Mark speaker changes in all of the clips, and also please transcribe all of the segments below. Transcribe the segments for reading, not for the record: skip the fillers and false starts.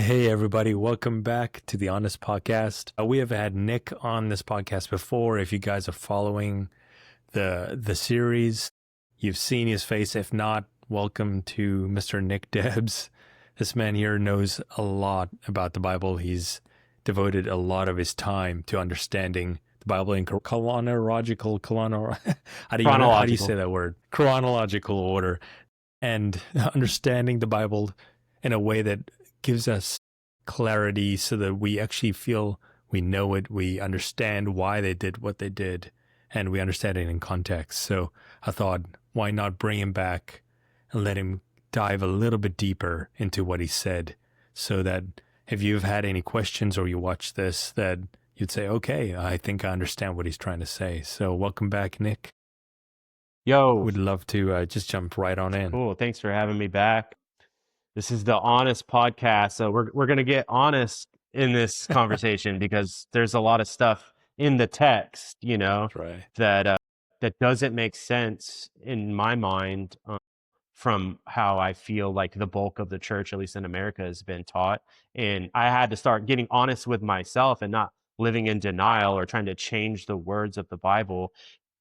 Speaker 1: Hey everybody, welcome back to the Honest Podcast. We have had Nick on this podcast before. If you guys are following the series, you've seen his face. If not, welcome to Mr. Nick Debs. This man here knows a lot about the Bible. He's devoted a lot of his time to understanding the Bible in chronological how do you say that word? Chronological order, and understanding the Bible in a way that gives us clarity so that we actually feel we know it, we understand why they did what they did, and we understand it in context. So I thought, why not bring him back and let him dive a little bit deeper into what he said, so that if you've had any questions or you watch this, that you'd say, okay, I think I understand what he's trying to say. So welcome back, Nick.
Speaker 2: Yo,
Speaker 1: Would love to just jump right on in.
Speaker 2: cool. Thanks for having me back. This is the Honest Podcast. So we're gonna get honest in this conversation because there's a lot of stuff in the text,
Speaker 1: That's right.
Speaker 2: that doesn't make sense in my mind from how I feel like the bulk of the church, at least in America, has been taught. And I had to start getting honest with myself and not living in denial or trying to change the words of the Bible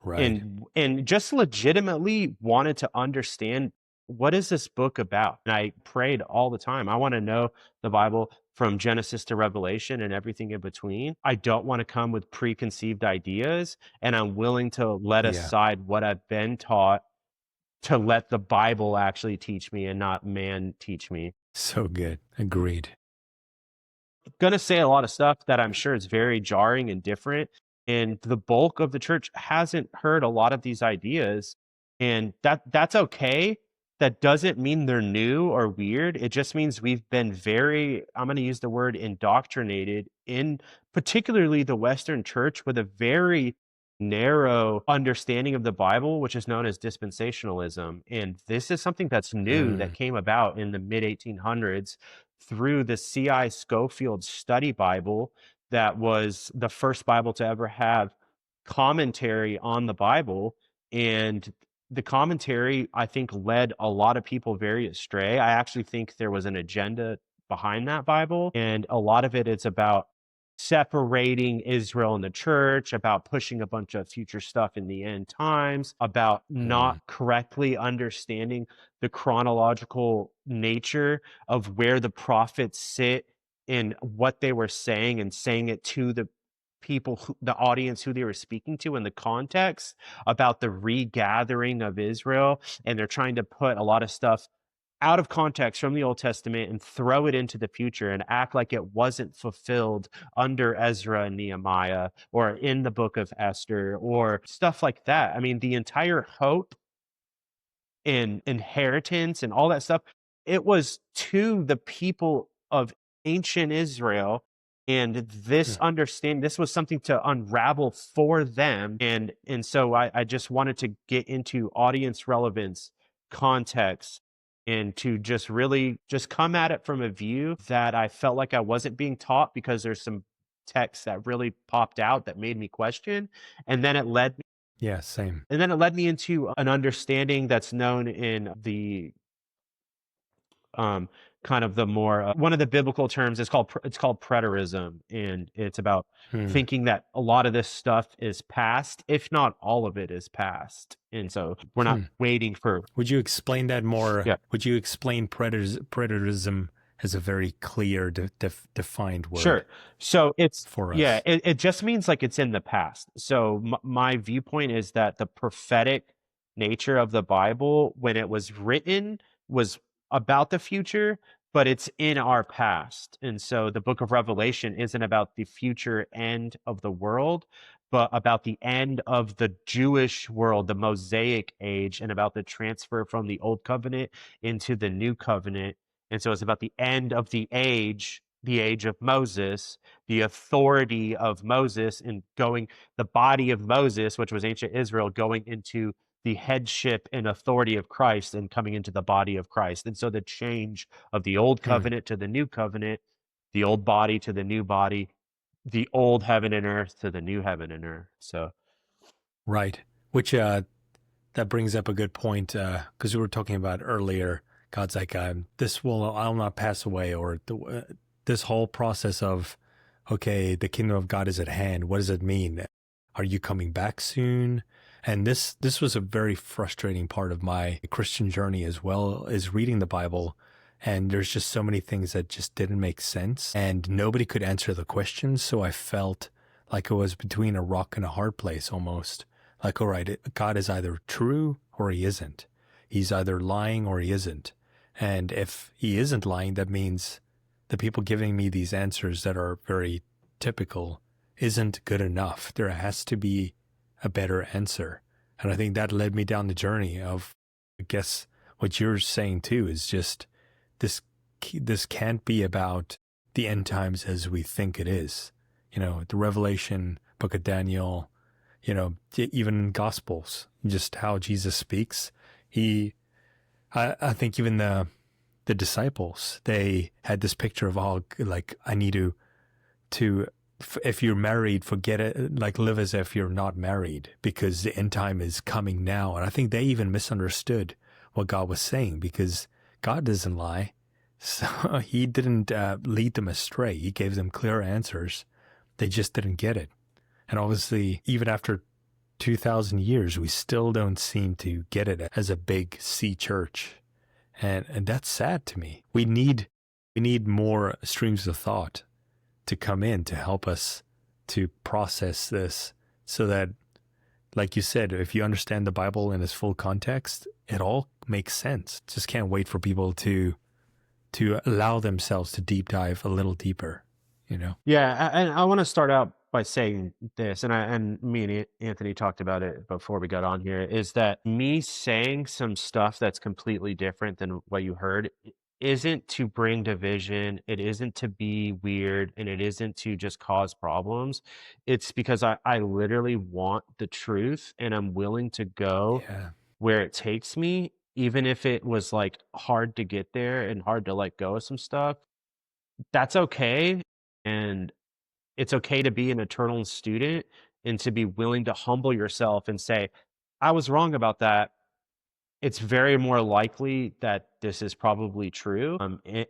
Speaker 1: Right.
Speaker 2: and just legitimately wanted to understand, what is this book about? And I prayed all the time. I want to know the Bible from Genesis to Revelation and everything in between. I don't want to come with preconceived ideas, and I'm willing to let
Speaker 1: Yeah.
Speaker 2: aside what I've been taught to let the Bible actually teach me and not man teach me.
Speaker 1: So good. Agreed.
Speaker 2: Going to say a lot of stuff that I'm sure is very jarring and different. And the bulk of the church hasn't heard a lot of these ideas. And that's okay. That doesn't mean they're new or weird. It just means we've been very, I'm going to use the word indoctrinated in particularly the Western church with a very narrow understanding of the Bible, which is known as dispensationalism. And this is something that's new that came about in the mid 1800s through the C.I. Scofield Study Bible, that was the first Bible to ever have commentary on the Bible. And the commentary, I think, led a lot of people very astray. I actually think there was an agenda behind that Bible. And a lot of it is about separating Israel and the church, about pushing a bunch of future stuff in the end times, about not correctly understanding the chronological nature of where the prophets sit and what they were saying, and saying it to the people, the audience who they were speaking to, in the context about the regathering of Israel. And they're trying to put a lot of stuff out of context from the Old Testament and throw it into the future and act like it wasn't fulfilled under Ezra and Nehemiah or in the book of Esther or stuff like that. I mean, the entire hope and inheritance and all that stuff, it was to the people of ancient Israel. And this understanding, this was something to unravel for them. And so I just wanted to get into audience relevance, context, and to just really just come at it from a view that I felt like I wasn't being taught, because there's some texts that really popped out that made me question. And then it led
Speaker 1: Yeah, same.
Speaker 2: and then it led me into an understanding that's known in the kind of the more one of the biblical terms is called preterism, and it's about thinking that a lot of this stuff is past, if not all of it is past, and so we're not waiting for.
Speaker 1: Would you explain that more?
Speaker 2: Yeah.
Speaker 1: Would you explain preterism as a very clear, defined word?
Speaker 2: Sure. So it's
Speaker 1: for us.
Speaker 2: Yeah, it just means like it's in the past. So my viewpoint is that the prophetic nature of the Bible, when it was written, was about the future, but it's in our past. And so the book of Revelation isn't about the future end of the world, but about the end of the Jewish world, the Mosaic age, and about the transfer from the old covenant into the new covenant. And so it's about the end of the age of Moses, the authority of Moses, and the body of Moses, which was ancient Israel, going into the headship and authority of Christ and coming into the body of Christ. And so the change of the old covenant to the new covenant, the old body to the new body, the old heaven and earth to the new heaven and earth. So,
Speaker 1: right. Which that brings up a good point, because we were talking about earlier. God's like, I'll not pass away, or this whole process of, okay, the kingdom of God is at hand. What does it mean? Are you coming back soon? And this was a very frustrating part of my Christian journey as well, is reading the Bible. And there's just so many things that just didn't make sense, and nobody could answer the questions. So I felt like it was between a rock and a hard place almost. Like, all right, God is either true or he isn't. He's either lying or he isn't. And if he isn't lying, that means the people giving me these answers that are very typical isn't good enough. There has to be a better answer. And I think that led me down the journey of, I guess what you're saying too is just this can't be about the end times as we think it is. You know, the Revelation, Book of Daniel, you know, even Gospels, just how Jesus speaks. I think even the disciples, they had this picture of, oh, like, I need to if you're married, forget it, like live as if you're not married, because the end time is coming now. And I think they even misunderstood what God was saying, because God doesn't lie. So he didn't lead them astray. He gave them clear answers. They just didn't get it. And obviously, even after 2,000 years, we still don't seem to get it as a big C church. And that's sad to me. We need more streams of thought to come in to help us to process this, so that, like you said, if you understand the Bible in its full context, it all makes sense. Just can't wait for people to allow themselves to deep dive a little deeper, you know?
Speaker 2: Yeah, and I want to start out by saying this, and me and Anthony talked about it before we got on here, is that me saying some stuff that's completely different than what you heard isn't to bring division, it isn't to be weird, and it isn't to just cause problems. It's because I literally want the truth, and I'm willing to go
Speaker 1: Yeah.
Speaker 2: where it takes me, even if it was like hard to get there and hard to let go of some stuff. That's okay. And it's okay to be an eternal student and to be willing to humble yourself and say, I was wrong about that. It's very more likely that this is probably true.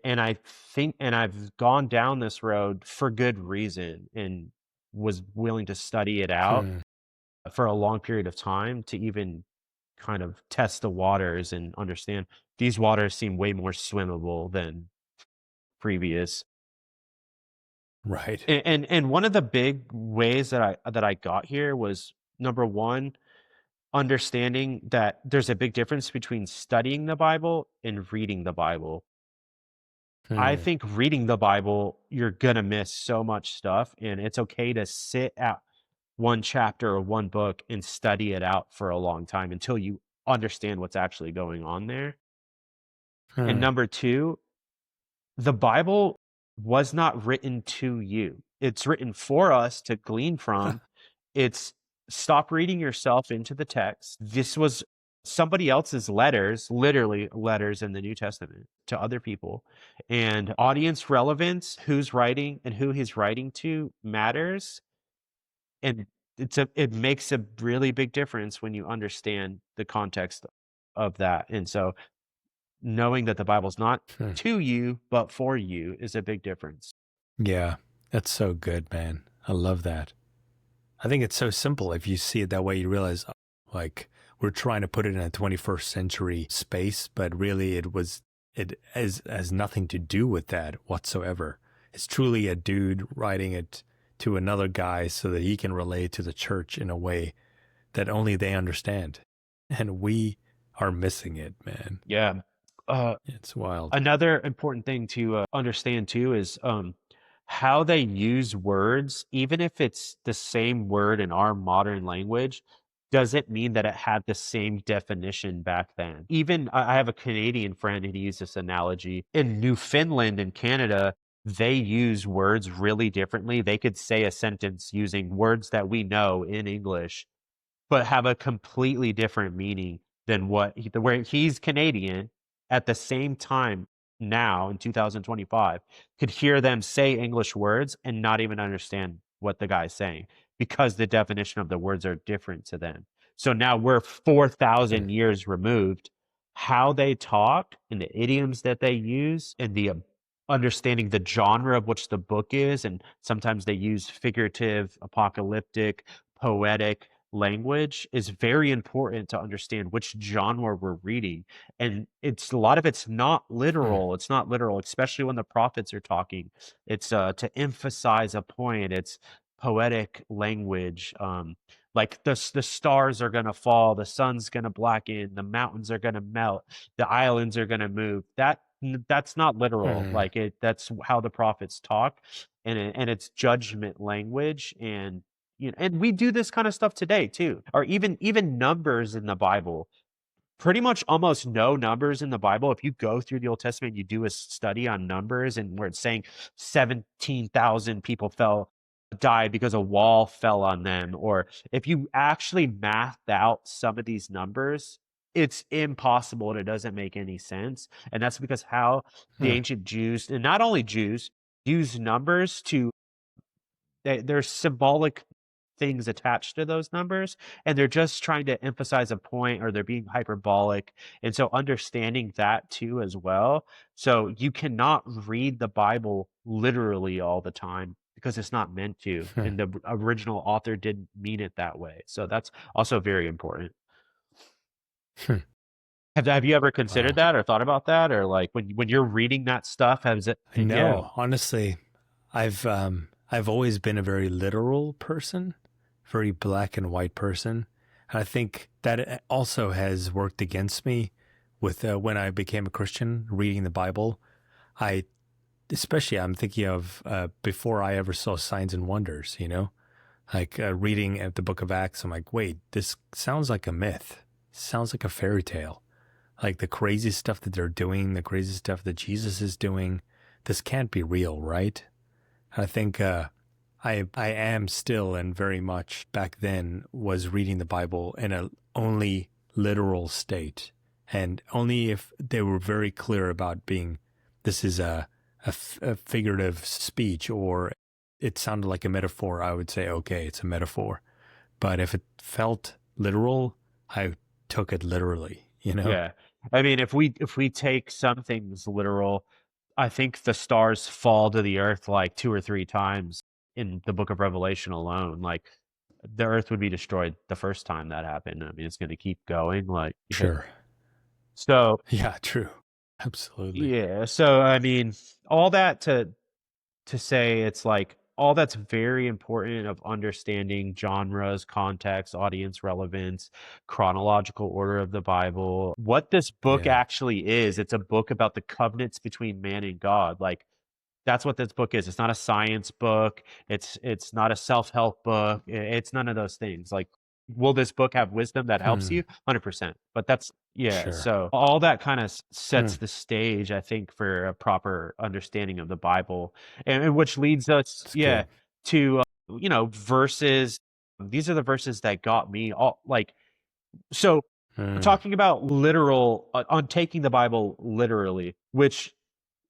Speaker 2: And I think, and I've gone down this road for good reason and was willing to study it out
Speaker 1: Hmm.
Speaker 2: for a long period of time to even kind of test the waters and understand these waters seem way more swimmable than previous.
Speaker 1: Right.
Speaker 2: And one of the big ways that I got here was, number one, understanding that there's a big difference between studying the Bible and reading the Bible. I
Speaker 1: Hmm.
Speaker 2: think reading the Bible, you're gonna miss so much stuff, and it's okay to sit at one chapter or one book and study it out for a long time until you understand what's actually going on there. And
Speaker 1: Hmm.
Speaker 2: number two, the Bible was not written to you. It's written for us to glean from. It's stop reading yourself into the text. This was somebody else's letters, literally letters in the New Testament to other people. And audience relevance, who's writing and who he's writing to matters. And it makes a really big difference when you understand the context of that. And so knowing that the Bible's not
Speaker 1: Hmm.
Speaker 2: to you, but for you is a big difference.
Speaker 1: Yeah. That's so good, man. I love that. I think it's so simple. If you see it that way, you realize, like, we're trying to put it in a 21st century space, but really it has nothing to do with that whatsoever. It's truly a dude writing it to another guy so that he can relate to the church in a way that only they understand. And we are missing it, man.
Speaker 2: Yeah.
Speaker 1: It's wild.
Speaker 2: Another important thing to understand too is how they use words, even if it's the same word in our modern language, doesn't mean that it had the same definition back then. Even I have a Canadian friend and he used this analogy. In Newfoundland and Canada, they use words really differently. They could say a sentence using words that we know in English but have a completely different meaning than where he's Canadian at the same time now in 2025 could hear them say English words and not even understand what the guy's saying because the definition of the words are different to them. So now we're
Speaker 1: Hmm.
Speaker 2: 4,000 years removed. How they talk and the idioms that they use and the understanding the genre of which the book is, and sometimes they use figurative, apocalyptic, poetic language, is very important to understand which genre we're reading. And it's a lot of it's not
Speaker 1: Hmm.
Speaker 2: literal. It's not literal, especially when the prophets are talking. It's to emphasize a point. It's poetic language. Like the stars are gonna fall, the sun's gonna blacken, the mountains are gonna melt, the islands are gonna move. That's not literal.
Speaker 1: Hmm.
Speaker 2: Like that's how the prophets talk, and it's judgment language, and and we do this kind of stuff today too, or even numbers in the Bible. Pretty much almost no numbers in the Bible. If you go through the Old Testament, you do a study on numbers, and where it's saying 17,000 people died because a wall fell on them, or if you actually mathed out some of these numbers, it's impossible and it doesn't make any sense. And that's because how the
Speaker 1: Hmm.
Speaker 2: ancient Jews, and not only Jews, use numbers to there's symbolic things attached to those numbers, and they're just trying to emphasize a point, or they're being hyperbolic. And so understanding that too as well. So you cannot read the Bible literally all the time because it's not meant to.
Speaker 1: Hmm.
Speaker 2: And the original author didn't mean it that way. So that's also very important.
Speaker 1: Hmm.
Speaker 2: Have you ever considered
Speaker 1: Wow.
Speaker 2: that or thought about that? Or like when you're reading that stuff, has it yeah.
Speaker 1: No, honestly, I've always been a very literal person, very black and white person. And I think that also has worked against me with when I became a Christian, reading the Bible. I especially I'm thinking of before I ever saw signs and wonders, like reading at the book of Acts. I'm like, wait, this sounds like a myth. Sounds like a fairy tale. Like the crazy stuff that they're doing, the crazy stuff that Jesus is doing. This can't be real, right? I think I am still and very much back then was reading the Bible in a only literal state, and only if they were very clear about being this is a figurative speech, or it sounded like a metaphor, I would say okay, it's a metaphor. But if it felt literal, I took it literally.
Speaker 2: Yeah. I mean, if we take some things literal, I think the stars fall to the earth like 2 or 3 times in the book of Revelation alone. Like the earth would be destroyed the first time that happened. I mean, it's going to keep going like yeah.
Speaker 1: Sure.
Speaker 2: So,
Speaker 1: Yeah, true. Absolutely.
Speaker 2: yeah, so I mean, all that to say it's like all that's very important of understanding genres, context, audience relevance, chronological order of the Bible. What this book
Speaker 1: Yeah.
Speaker 2: actually is, it's a book about the covenants between man and God. Like that's what this book is. It's not a science book. It's not a self-help book. It's none of those things. Like, will this book have wisdom that helps
Speaker 1: Hmm.
Speaker 2: you? 100%. But that's yeah.
Speaker 1: Sure.
Speaker 2: So all that kind of sets
Speaker 1: Hmm.
Speaker 2: the stage, I think, for a proper understanding of the Bible, and which leads us,
Speaker 1: That's
Speaker 2: yeah,
Speaker 1: good.
Speaker 2: to verses. These are the verses that got me all like. So
Speaker 1: Hmm.
Speaker 2: talking about literal on taking the Bible literally, which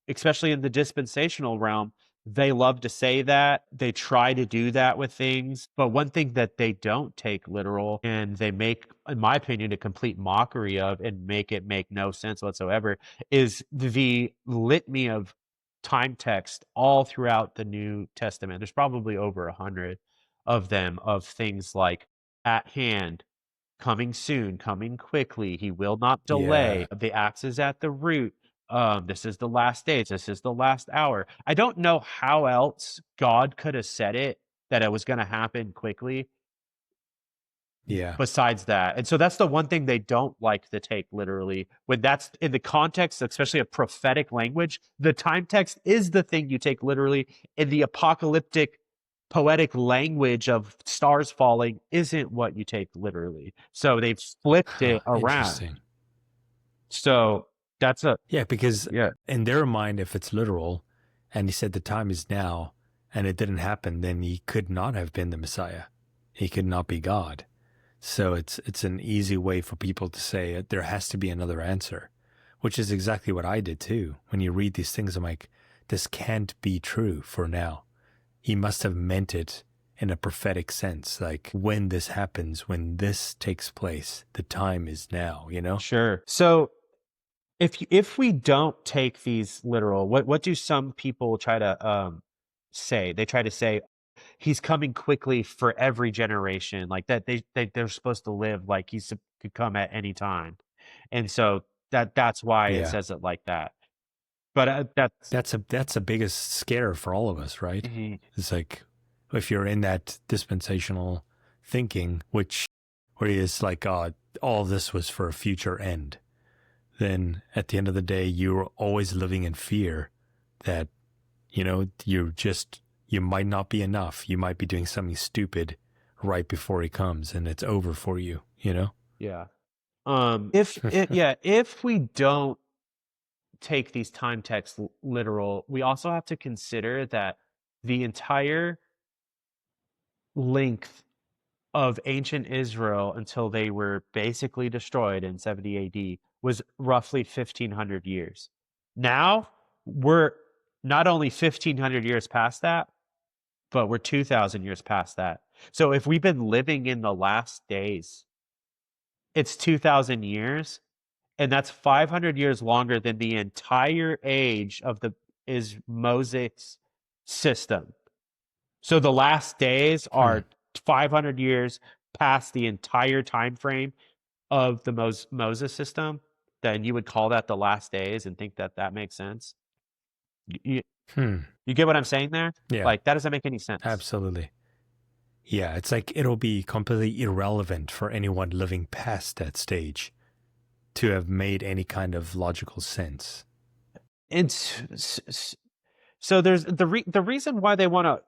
Speaker 2: especially in the dispensational realm, they love to say that. They try to do that with things. But one thing that they don't take literal and they make, in my opinion, a complete mockery of and make it make no sense whatsoever is the litany of time text all throughout the New Testament. There's probably over 100 of them of things like at hand, coming soon, coming quickly. He will not
Speaker 1: Yeah.
Speaker 2: delay. The axe is at the root. This is the last days. This is the last hour. I don't know how else God could have said it that it was going to happen quickly
Speaker 1: Yeah.
Speaker 2: besides that. And so that's the one thing they don't like to take literally. When that's in the context, especially of prophetic language, the time text is the thing you take literally. In the apocalyptic poetic language of stars falling isn't what you take literally. So they've flipped
Speaker 1: Huh.
Speaker 2: it around.
Speaker 1: Interesting.
Speaker 2: So that's a
Speaker 1: Yeah, because
Speaker 2: yeah,
Speaker 1: in their mind, if it's literal, and he said the time is now, and it didn't happen, then he could not have been the Messiah. He could not be God. So it's an easy way for people to say there has to be another answer, which is exactly what I did too. When you read these things, I'm like, this can't be true for now. He must have meant it in a prophetic sense. Like when this happens, when this takes place, the time is now.
Speaker 2: sure. So if we don't take these literal, what do some people try to say? They try to say he's coming quickly for every generation, like that they're supposed to live like could come at any time, and so that's why it
Speaker 1: Yeah.
Speaker 2: says it like that. But that's
Speaker 1: That's the biggest scare for all of us, right?
Speaker 2: mhm,
Speaker 1: It's like if you're in that dispensational thinking, which where it's like, all this was for a future end, then at the end of the day, you're always living in fear that, you might not be enough. You might be doing something stupid right before he comes and it's over for you, you know?
Speaker 2: yeah. If we don't take these time texts literal, we also have to consider that the entire length of ancient Israel until they were basically destroyed in 70 AD was roughly 1500 years. Now we're not only 1500 years past that, but we're 2000 years past that. So if we've been living in the last days, it's 2000 years, and that's 500 years longer than the entire age of the is Moses system. So the last days
Speaker 1: Hmm.
Speaker 2: are 500 years past the entire time frame of the Moses system. Then you would call that the last days and think that that makes sense. You,
Speaker 1: Hmm.
Speaker 2: you get what I'm saying there?
Speaker 1: Yeah,
Speaker 2: Like that doesn't make any sense.
Speaker 1: absolutely. Yeah, it's like it'll be completely irrelevant for anyone living past that stage to have made any kind of logical sense.
Speaker 2: It's so there's the reason why they want to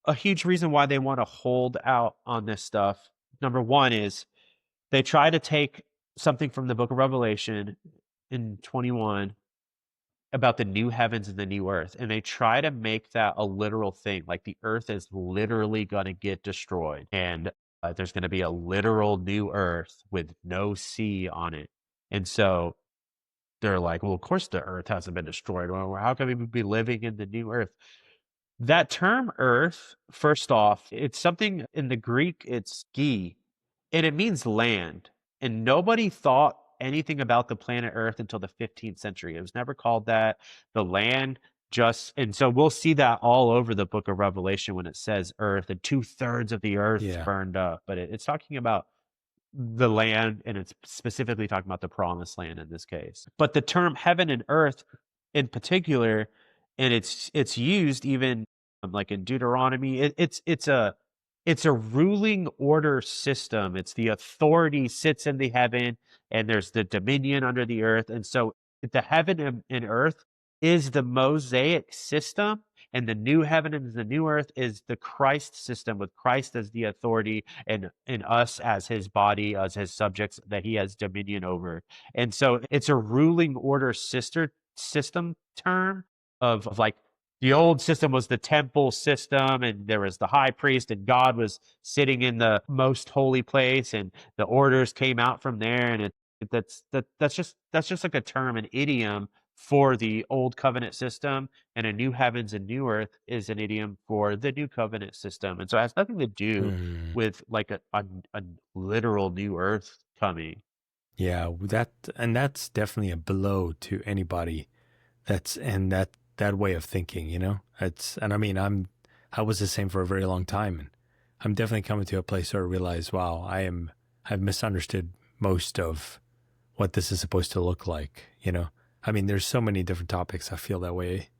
Speaker 2: a huge reason why they want to hold out on this stuff. Number one is they try to take something from the book of Revelation in 21 about the new heavens and the new earth, and they try to make that a literal thing, like the earth is literally going to get destroyed, and there's going to be a literal new earth with no sea on it. And so they're like, well, of course the earth hasn't been destroyed. Well, how can we be living in the new earth? That term earth, first off, it's something in the Greek, it's ski, and it means land. And nobody thought anything about the planet Earth until the 15th century. It was never called that. The land just, and so we'll see that all over the book of Revelation when it says earth, and 2/3 of the earth's
Speaker 1: Yeah.
Speaker 2: burned up. But it's talking about the land, and it's specifically talking about the promised land in this case. But the term heaven and earth in particular, and it's used even like in Deuteronomy, it's a ruling order system. It's the authority sits in the heaven, and there's the dominion under the earth. And so the heaven and earth is the Mosaic system, and the new heaven and the new earth is the Christ system, with Christ as the authority and us as his body, as his subjects that he has dominion over. And so it's a ruling order system term of like the old system was the temple system, and there was the high priest, and God was sitting in the most holy place, and the orders came out from there. And that's just like a term, an idiom for the old covenant system, and a new heavens and new earth is an idiom for the new covenant system. And so it has nothing to do
Speaker 1: Hmm.
Speaker 2: with like a literal new earth coming.
Speaker 1: Yeah, that's definitely a blow to anybody that's in that way of thinking, you know? And I mean, I was the same for a very long time, and I'm definitely coming to a place where I realize, wow, I've misunderstood most of what this is supposed to look like, you know? I mean, there's so many different topics I feel that way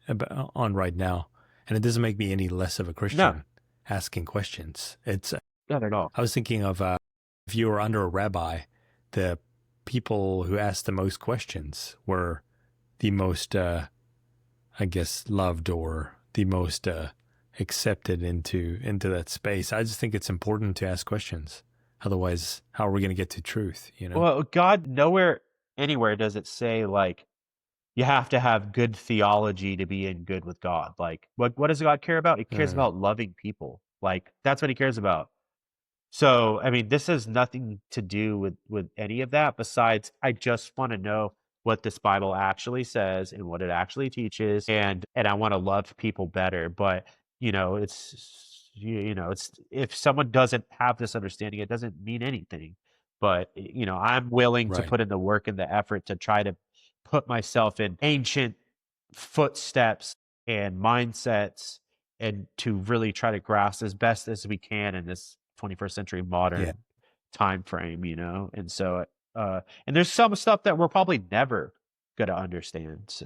Speaker 1: on right now, and it doesn't make me any less of a
Speaker 2: No,
Speaker 1: Christian asking questions. It's
Speaker 2: not at all.
Speaker 1: I was thinking of if you were under a rabbi, the people who asked the most questions were the most, I guess, loved or the most accepted into that space. I just think it's important to ask questions. Otherwise, how are we going to get to truth? You know?
Speaker 2: Well, God, nowhere, anywhere does it say like you have to have good theology to be in good with God. Like, what does God care about? He cares
Speaker 1: Mm,
Speaker 2: about loving people. Like, that's what he cares about. So, I mean, this has nothing to do with any of that. Besides, I just want to know what this Bible actually says and what it actually teaches, and I want to love people better. But it's if someone doesn't have this understanding, it doesn't mean anything. But I'm willing to
Speaker 1: right.
Speaker 2: put in the work and the effort to try to put myself in ancient footsteps and mindsets and to really try to grasp as best as we can in this 21st century
Speaker 1: Yeah.
Speaker 2: modern time frame, and so and there's some stuff that we're probably never going to understand.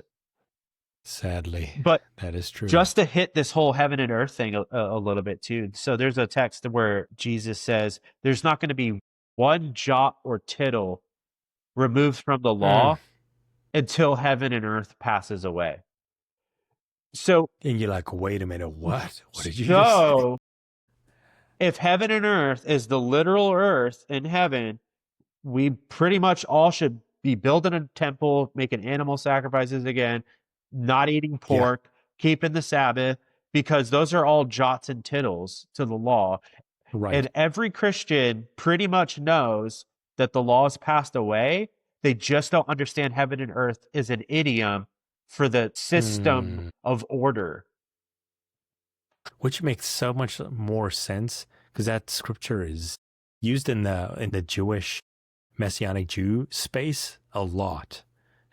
Speaker 1: Sadly,
Speaker 2: But
Speaker 1: that is true.
Speaker 2: just to hit this whole heaven and earth thing a little bit too. So there's a text where Jesus says there's not going to be one jot or tittle removed from the
Speaker 1: Mm.
Speaker 2: law until heaven and earth passes away. So,
Speaker 1: And you're like, wait a minute, what? What did you just say?
Speaker 2: so if heaven and earth is the literal earth in heaven, we pretty much all should be building a temple, making animal sacrifices again, not eating
Speaker 1: Yeah,
Speaker 2: pork, keeping the Sabbath, because those are all jots and tittles to the law.
Speaker 1: right.
Speaker 2: And every Christian pretty much knows that the law has passed away. They just don't understand heaven and earth is an idiom for the system
Speaker 1: Mm.
Speaker 2: of order.
Speaker 1: Which makes so much more sense because that scripture is used in the Jewish Messianic Jew space a lot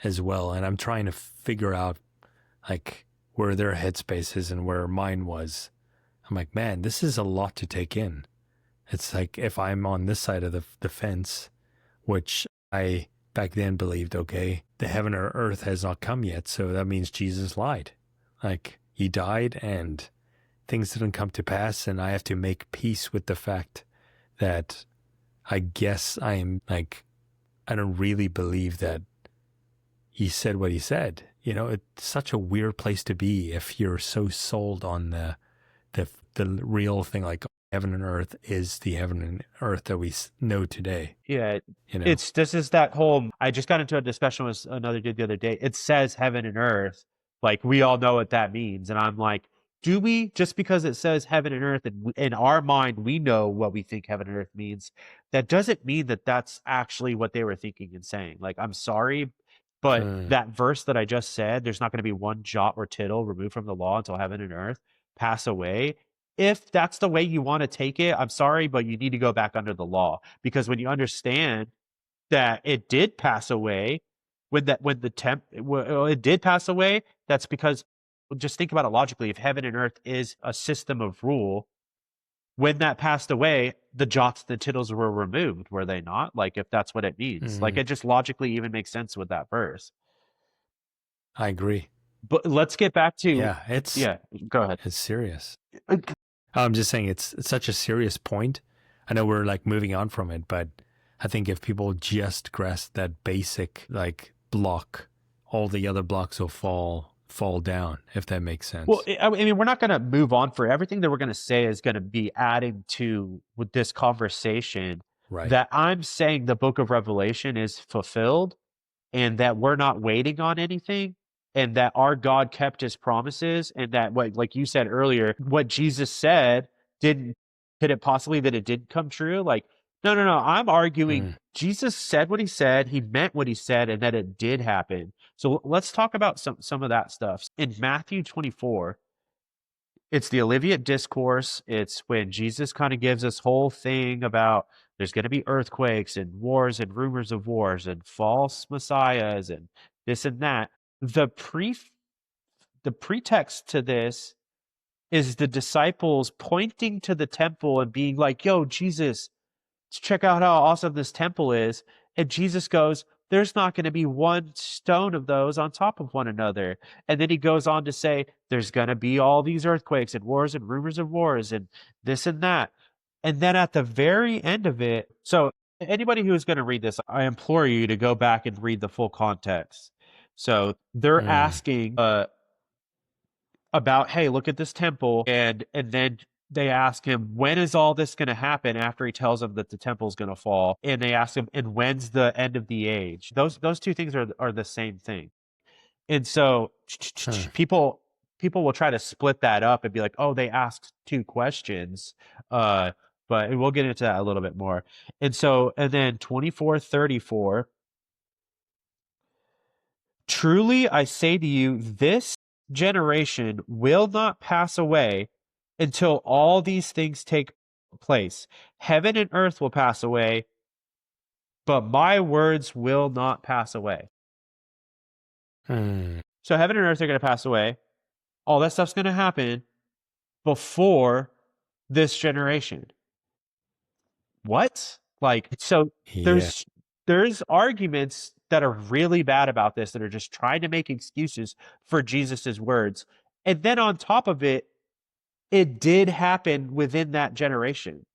Speaker 1: as well. And I'm trying to figure out like where their headspace is and where mine was. I'm like, man, this is a lot to take in. It's like if I'm on this side of the fence, which I back then believed, okay, the heaven or earth has not come yet. So that means Jesus lied. Like he died and things didn't come to pass. And I have to make peace with the fact that I guess I'm like, I don't really believe that he said what he said. You know, it's such a weird place to be if you're so sold on the real thing, like heaven and earth is the heaven and earth that we know today.
Speaker 2: Yeah,
Speaker 1: You know,
Speaker 2: this is that whole. I just got into a discussion with another dude the other day. It says heaven and earth, like we all know what that means, and I'm like, do we? Just because it says heaven and earth, and in our mind we know what we think heaven and earth means, that doesn't mean that that's actually what they were thinking and saying. Like, I'm sorry, but
Speaker 1: hmm,
Speaker 2: that verse that I just said, there's not going to be one jot or tittle removed from the law until heaven and earth pass away. If that's the way you want to take it, I'm sorry, but you need to go back under the law, because when you understand that it did pass away, it did pass away, that's because, just think about it logically. If heaven and earth is a system of rule, when that passed away, the jots, the tittles were removed, were they not? Like, if that's what it means, like,
Speaker 1: hmm,
Speaker 2: it just logically even makes sense with that verse.
Speaker 1: I agree.
Speaker 2: But let's get back to,
Speaker 1: Yeah, it's
Speaker 2: yeah, go ahead.
Speaker 1: it's serious. I'm just saying it's such a serious point. I know we're like moving on from it, but I think if people just grasp that basic like block, all the other blocks will fall down, if that makes
Speaker 2: Well,
Speaker 1: sense.
Speaker 2: I mean, we're not going to move on for everything that we're going to say is going to be adding to with this conversation
Speaker 1: Right.
Speaker 2: that I'm saying the book of Revelation is fulfilled and that we're not waiting on anything and that our God kept his promises and that what, like you said earlier, what Jesus said didn't, could it possibly that it did come true? Like, no, no, no. I'm arguing
Speaker 1: Mm.
Speaker 2: Jesus said what he said, he meant what he said, and that it did happen. So let's talk about some of that stuff. In Matthew 24, it's the Olivet Discourse. It's when Jesus kind of gives this whole thing about there's going to be earthquakes and wars and rumors of wars and false messiahs and this and that. The pretext to this is the disciples pointing to the temple and being like, "Yo, Jesus, check out how awesome this temple is." And Jesus goes, there's not going to be one stone of those on top of one another. And then he goes on to say, there's going to be all these earthquakes and wars and rumors of wars and this and that. And then at the very end of it, so anybody who is going to read this, I implore you to go back and read the full context. So they're
Speaker 1: Mm.
Speaker 2: asking about, hey, look at this temple, and then they ask him, when is all this going to happen, after he tells them that the temple's going to fall, and they ask him, and when's the end of the age? Those two things are the same thing. And so
Speaker 1: Huh.
Speaker 2: people will try to split that up and be like, oh, they asked two questions, but we'll get into that a little bit more. And so, and then 24:34, truly I say to you, this generation will not pass away until all these things take place. Heaven and earth will pass away, but my words will not pass away.
Speaker 1: Hmm.
Speaker 2: So heaven and earth are going to pass away. All that stuff's going to happen before this generation. What? Like, so
Speaker 1: Yeah.
Speaker 2: there's arguments that are really bad about this that are just trying to make excuses for Jesus's words. And then on top of it, it did happen within that generation.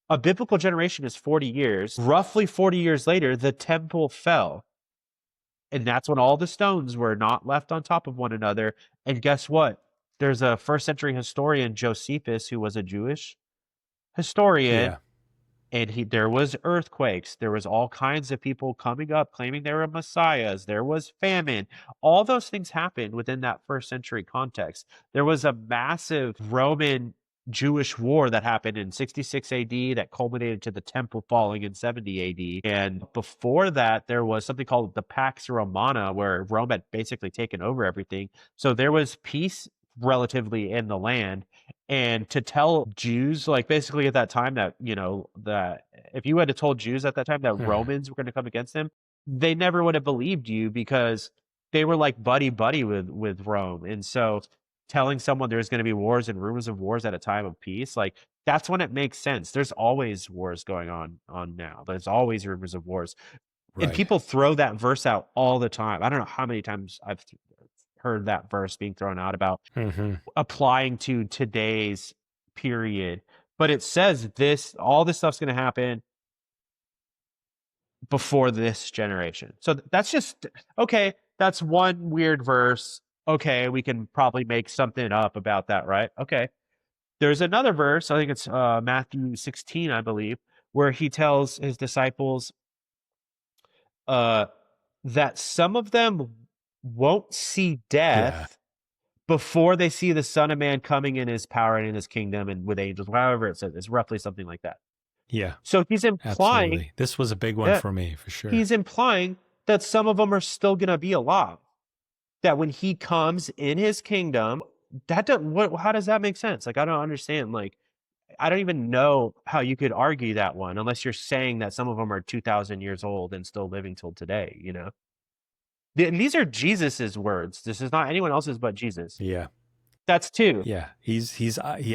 Speaker 2: A biblical generation is 40 years. Roughly 40 years later, the temple fell. And that's when all the stones were not left on top of one another. And guess what? There's a first century historian, Josephus, who was a Jewish historian,
Speaker 1: Yeah.
Speaker 2: and there was earthquakes. There was all kinds of people coming up claiming they were messiahs. There was famine. All those things happened within that first century context. There was a massive Roman Jewish war that happened in 66 AD that culminated to the temple falling in 70 AD. And before that, there was something called the Pax Romana, where Rome had basically taken over everything. So there was peace relatively in the land. And to tell Jews, like basically at that time that, that if you had told Jews at that time that
Speaker 1: Hmm.
Speaker 2: Romans were going to come against them, they never would have believed you because they were like buddy buddy with Rome. And so telling someone there's going to be wars and rumors of wars at a time of peace, like that's when it makes sense. There's always wars going on now. There's always rumors of wars. And
Speaker 1: Right.
Speaker 2: people throw that verse out all the time. I don't know how many times I've heard that verse being thrown out about
Speaker 1: Hmm.
Speaker 2: applying to today's period. But it says all this stuff's going to happen before this generation. So that's just, okay, that's one weird verse. Okay, we can probably make something up about that, right? Okay. There's another verse, I think it's Matthew 16, I believe, where he tells his disciples uh, that some of them won't see
Speaker 1: Yeah.
Speaker 2: death before they see the Son of Man coming in his power and in his kingdom and with angels, however it says, it's roughly something like that.
Speaker 1: Yeah.
Speaker 2: So
Speaker 1: Absolutely. This was a big one
Speaker 2: uh,
Speaker 1: for me for sure.
Speaker 2: he's implying that some of them are still going to be alive. That when he comes in his kingdom, how does that make sense? Like, I don't understand. Like, I don't even know how you could argue that one unless you're saying that some of them are 2,000 years old and still living till today, And these are Jesus's words. This is not anyone else's but Jesus.
Speaker 1: Yeah.
Speaker 2: That's two.
Speaker 1: Yeah. He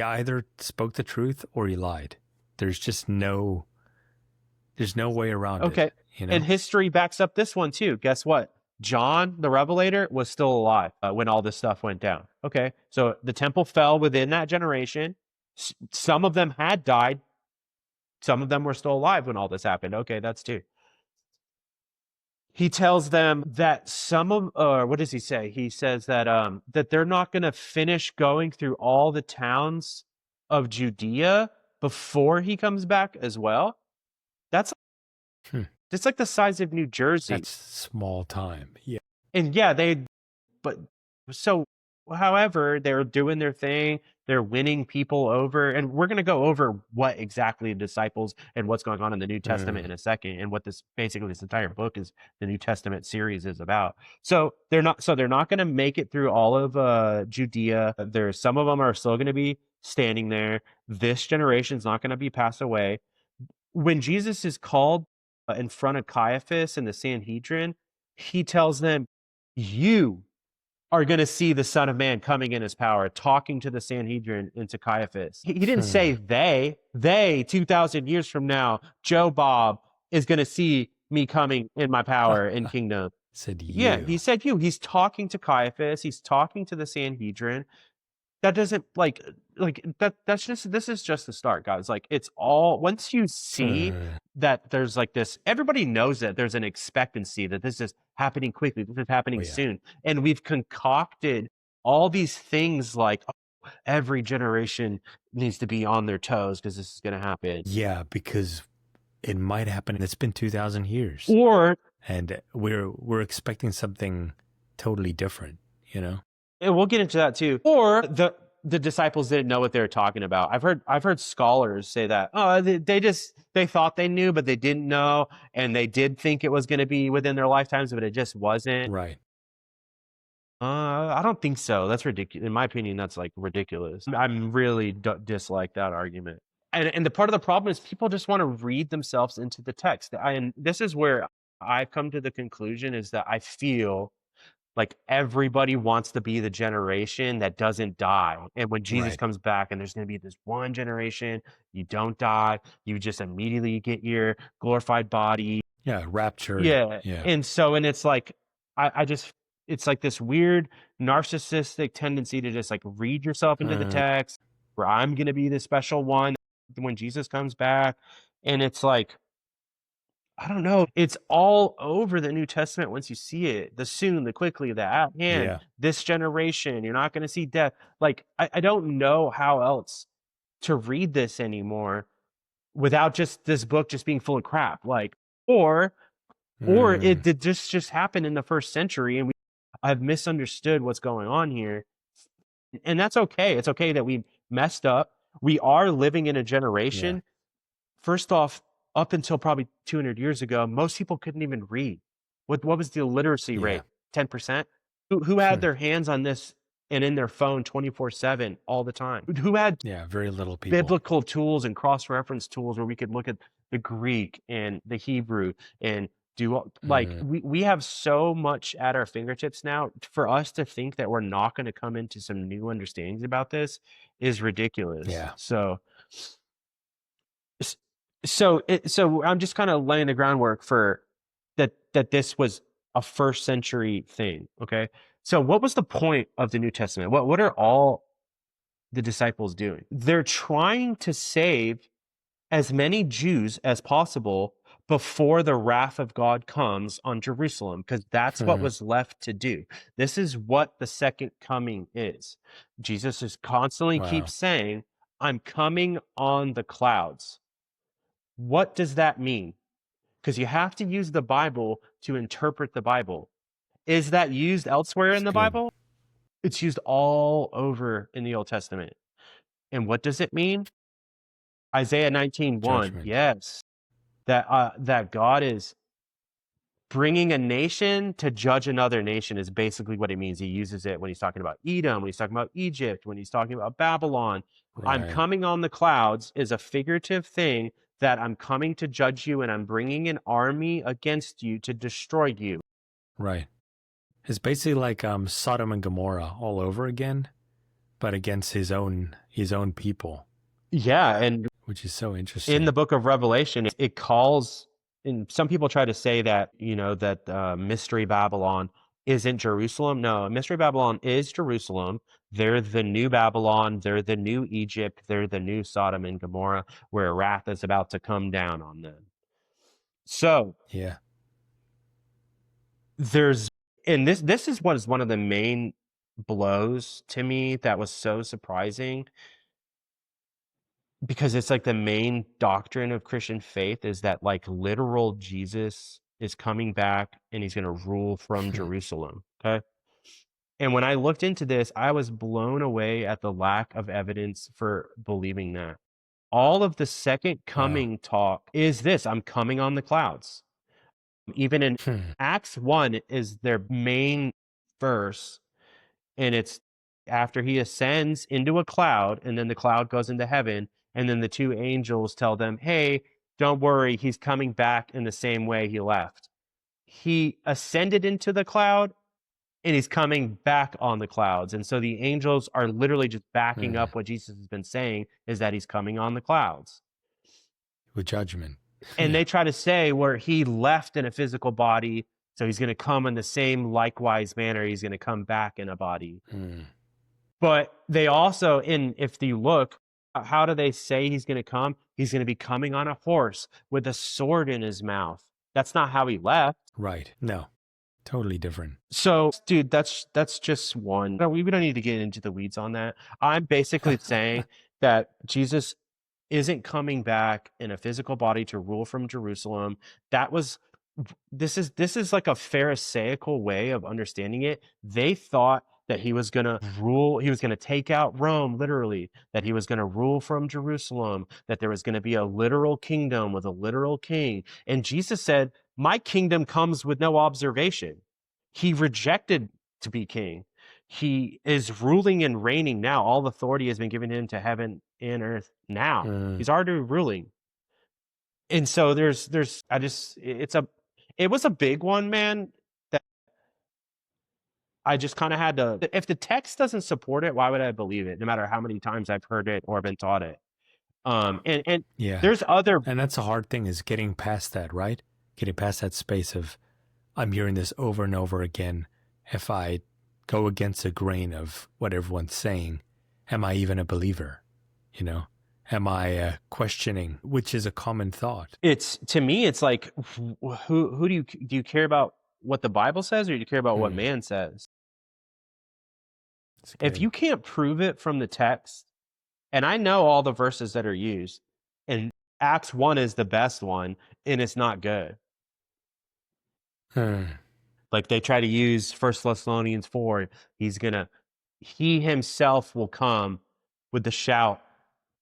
Speaker 1: either spoke the truth or he lied. There's just there's no way around it,
Speaker 2: Okay. And history backs up this one too. Guess what? John, the Revelator, was still alive when all this stuff went down. Okay. So the temple fell within that generation. Some of them had died. Some of them were still alive when all this happened. Okay. That's two. He tells them that what does he say? He says that they're not going to finish going through all the towns of Judea before he comes back as well. That's
Speaker 1: Hmm.
Speaker 2: It's like the size of New Jersey.
Speaker 1: That's small time. Yeah.
Speaker 2: And yeah, but so, however, they're doing their thing. They're winning people over. And we're going to go over what exactly the disciples and what's going on in the New Testament in a second. And what this entire book is, the New Testament series is about. So they're not going to make it through all of Judea. Some of them are still going to be standing there. This generation's not going to be passed away. When Jesus is called in front of Caiaphas and the Sanhedrin, he tells them, you are going to see the Son of Man coming in his power, talking to the Sanhedrin and to Caiaphas. He didn't say they 2,000 years from now, Joe Bob is going to see me coming in my power and kingdom.
Speaker 1: Said
Speaker 2: Yeah,
Speaker 1: you.
Speaker 2: he said you. He's talking to Caiaphas. He's talking to the Sanhedrin. That doesn't that's just, this is just the start, guys. Like, it's all, once you see that there's like this, everybody knows that there's an expectancy that this is happening quickly, this is happening soon. And we've concocted all these things like, oh, every generation needs to be on their toes because this is going to happen.
Speaker 1: Yeah, because it might happen. It's been 2,000 years.
Speaker 2: Or,
Speaker 1: and we're expecting something totally different,
Speaker 2: and we'll get into that too. Or the disciples didn't know what they were talking about. I've heard scholars say that, oh, they thought they knew, but they didn't know, and they did think it was going to be within their lifetimes, but it just wasn't.
Speaker 1: Right.
Speaker 2: I don't think so. That's ridiculous. In my opinion, that's like ridiculous. I'm really dislike that argument. And the part of the problem is people just want to read themselves into the text. And this is where I've come to the conclusion is that I feel Like everybody wants to be the generation that doesn't die. And when Jesus
Speaker 1: Right.
Speaker 2: comes back and there's going to be this one generation, you don't die, you just immediately get your glorified body.
Speaker 1: Yeah. Raptured.
Speaker 2: Yeah.
Speaker 1: Yeah.
Speaker 2: And it's like, I just, it's like this weird narcissistic tendency to just like read yourself into the text where I'm going to be the special one when Jesus comes back. And it's like, I don't know. It's all over the New Testament once you see it. The soon, the quickly, the at hand,
Speaker 1: Yeah.
Speaker 2: this generation, you're not going to see death. Like, I don't know how else to read this anymore without just this book just being full of crap. Like, or it
Speaker 1: Mm.
Speaker 2: did just happen in the first century and I've misunderstood what's going on here. And that's okay. It's okay that we messed up. We are living in a
Speaker 1: Yeah.
Speaker 2: generation. First off, up until probably 200 years ago, most people couldn't even read. What was the illiteracy
Speaker 1: Yeah.
Speaker 2: rate? 10%? Who had
Speaker 1: Hmm.
Speaker 2: their hands on this and in their phone 24/7 all the time? Who had
Speaker 1: Yeah. Very little people.
Speaker 2: biblical tools and cross-reference tools where we could look at the Greek and the Hebrew and like
Speaker 1: Mm.
Speaker 2: we have so much at our fingertips now. For us to think that we're not going to come into some new understandings about this is ridiculous.
Speaker 1: Yeah.
Speaker 2: S- so I'm just kind of laying the groundwork for that this was a first century thing. Okay. So what was the point of the New Testament? What are all the disciples doing? They're trying to save as many Jews as possible before the wrath of God comes on Jerusalem, because that's what
Speaker 1: Hmm.
Speaker 2: was left to do. This is what the second coming is. Jesus is constantly
Speaker 1: Wow.
Speaker 2: keeps saying, I'm coming on the clouds. What does that mean? Because you have to use the Bible to interpret the Bible. Is that used elsewhere
Speaker 1: It's
Speaker 2: in the
Speaker 1: good.
Speaker 2: Bible? It's used all over in the Old Testament. And what does it mean? Isaiah 19:1.
Speaker 1: Judgment.
Speaker 2: Yes. That God is bringing a nation to judge another nation is basically what it means. He uses it when he's talking about Edom, when he's talking about Egypt, when he's talking about Babylon. I'm
Speaker 1: Right.
Speaker 2: coming on the clouds is a figurative thing that I'm coming to judge you and I'm bringing an army against you to destroy you.
Speaker 1: Right. It's basically like Sodom and Gomorrah all over again, but against his own people,
Speaker 2: Yeah, and
Speaker 1: which is so
Speaker 2: in
Speaker 1: interesting.
Speaker 2: the book of Revelation, it calls, and some people try to say that, that Mystery Babylon isn't Jerusalem. No, Mystery Babylon is Jerusalem. They're the new Babylon. They're the new Egypt. They're the new Sodom and Gomorrah, where wrath is about to come down on them. So
Speaker 1: Yeah.
Speaker 2: and this is what is one of the main blows to me that was so surprising, because it's like the main doctrine of Christian faith is that like literal Jesus is coming back and he's going to rule from Jerusalem. Okay. And when I looked into this, I was blown away at the lack of evidence for believing that. All of the second
Speaker 1: Wow.
Speaker 2: coming talk is this: I'm coming on the clouds. Even in
Speaker 1: Hmm.
Speaker 2: Acts 1 is their main verse, and it's after he ascends into a cloud and then the cloud goes into heaven and then the two angels tell them, hey, don't worry, he's coming back in the same way he left. He ascended into the cloud and he's coming back on the clouds. And so the angels are literally just backing
Speaker 1: Hmm.
Speaker 2: up what Jesus has been saying, is that he's coming on the clouds.
Speaker 1: With judgment.
Speaker 2: And
Speaker 1: Yeah.
Speaker 2: they try to say where he left in a physical body, so he's going to come in the same likewise manner, he's going to come back in a body.
Speaker 1: Hmm.
Speaker 2: But they also, if you look, how do they say he's going to come? He's going to be coming on a horse with a sword in his mouth. That's not how he left.
Speaker 1: Right. No. Totally different.
Speaker 2: So, dude, that's just one. No, we don't need to get into the weeds on that. I'm basically saying that Jesus isn't coming back in a physical body to rule from Jerusalem. That was this is like a pharisaical way of understanding it. They thought that he was going to rule, he was going to take out Rome literally, that he was going to rule from Jerusalem, that there was going to be a literal kingdom with a literal king. And Jesus said, my kingdom comes with no observation. He rejected to be king. He is ruling and reigning now. All authority has been given him to heaven and earth now.
Speaker 1: Hmm.
Speaker 2: He's already ruling. And so it was a big one, man. That I just kind of had to, if the text doesn't support it, why would I believe it? No matter how many times I've heard it or been taught it. And
Speaker 1: Yeah.
Speaker 2: there's other,
Speaker 1: And that's a hard thing, is getting past that, right? Getting past that space of, I'm hearing this over and over again. If I go against the grain of what everyone's saying, am I even a believer? You know, am I questioning, which is a common thought.
Speaker 2: it's, to me, it's like, who do you care about what the Bible says, or do you care about what man says?
Speaker 1: It's
Speaker 2: If
Speaker 1: good.
Speaker 2: you can't prove it from the text, and I know all the verses that are used, and Acts 1 is the best one, and it's not good. Like they try to use 1 Thessalonians 4, he himself will come with the shout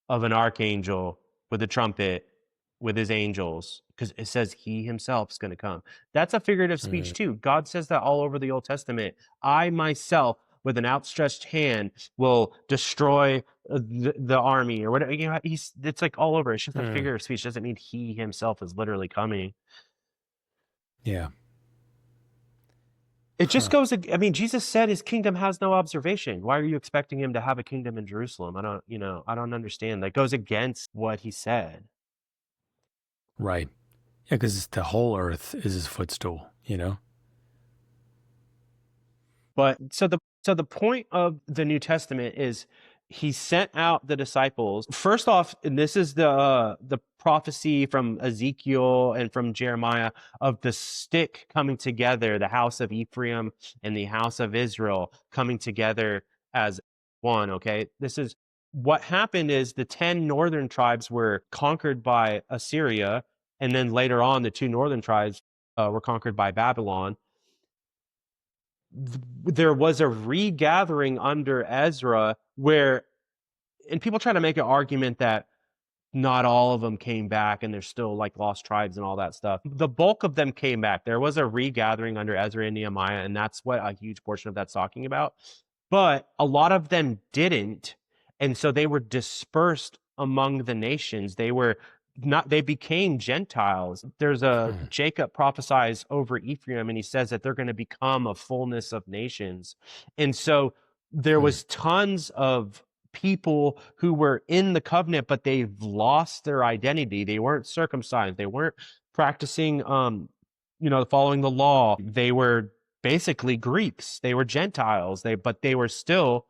Speaker 2: of an archangel, with a trumpet, with his angels, because it says he himself is going to come. That's a figurative speech too. God says that all over the Old Testament. I myself, with an outstretched hand, will destroy the army, or whatever. You know, it's like all over. It's just a figure of speech. It doesn't mean he himself is literally coming.
Speaker 1: Yeah.
Speaker 2: It just goes, I mean, Jesus said his kingdom has no observation. Why are you expecting him to have a kingdom in Jerusalem? I don't understand. That goes against what he said.
Speaker 1: Right. Yeah, because the whole earth is his footstool, you know?
Speaker 2: But so the point of the New Testament is he sent out the disciples. First off, and this is the prophecy from Ezekiel and from Jeremiah of the stick coming together, the house of Ephraim and the house of Israel coming together as one. Okay, this is what happened. Is the 10 northern tribes were conquered by Assyria, and then later on, the 2 northern tribes were conquered by Babylon. There was a regathering under Ezra where, and people try to make an argument that not all of them came back and there's still like lost tribes and all that stuff. The bulk of them came back. There was a regathering under Ezra and Nehemiah, and that's what a huge portion of that's talking about. But a lot of them didn't. And so they were dispersed among the nations. They became Gentiles. There's Jacob prophesies over Ephraim, and he says that they're going to become a fullness of nations. And so there was tons of people who were in the covenant, but they've lost their identity. They weren't circumcised. They weren't practicing, following the law. They were basically Greeks. They were Gentiles. But they were still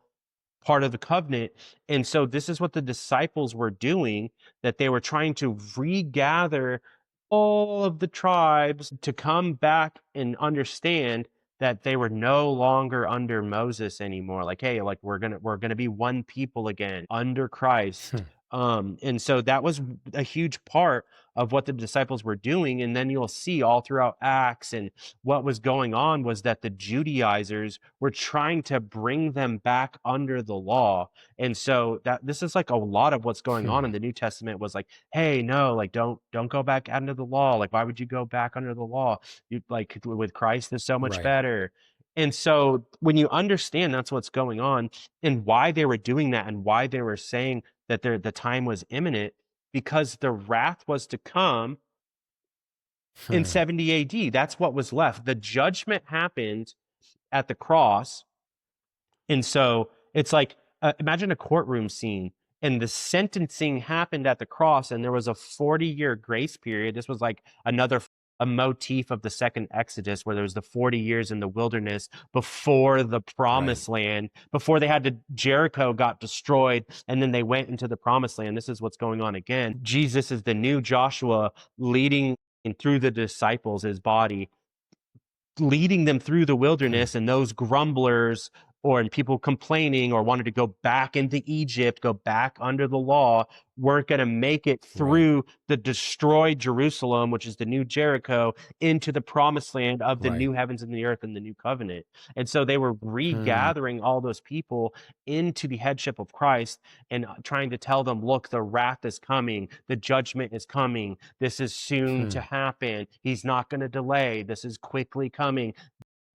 Speaker 2: part of the covenant. And so this is what the disciples were doing, that they were trying to regather all of the tribes to come back and understand that they were no longer under Moses anymore. Like, hey, like we're gonna be one people again under Christ. And so that was a huge part of what the disciples were doing. And then you'll see all throughout Acts, and what was going on was that the Judaizers were trying to bring them back under the law. And so that this is like a lot of what's going on in the New Testament was like, hey, no, like don't go back under the law. Like, why would you go back under the law? You like with Christ is so much
Speaker 1: Right.
Speaker 2: better. And so when you understand that's what's going on and why they were doing that and why they were saying that the time was imminent, because the wrath was to come in 70 AD. That's what was left. The judgment happened at the cross. And so it's like, imagine a courtroom scene, and the sentencing happened at the cross, and there was a 40-year grace period. This was like a motif of the second Exodus, where there was the 40 years in the wilderness before the promised land, before Jericho got destroyed, and then they went into the promised land. This is what's going on again. Jesus is the new Joshua leading through the disciples, his body, leading them through the wilderness, and those grumblers or people complaining or wanted to go back into Egypt, go back under the law, weren't going to make it through the destroyed Jerusalem, which is the new Jericho, into the promised land of the new heavens and the earth and the new covenant. And so they were regathering all those people into the headship of Christ and trying to tell them, look, the wrath is coming. The judgment is coming. This is soon to happen. He's not going to delay. This is quickly coming.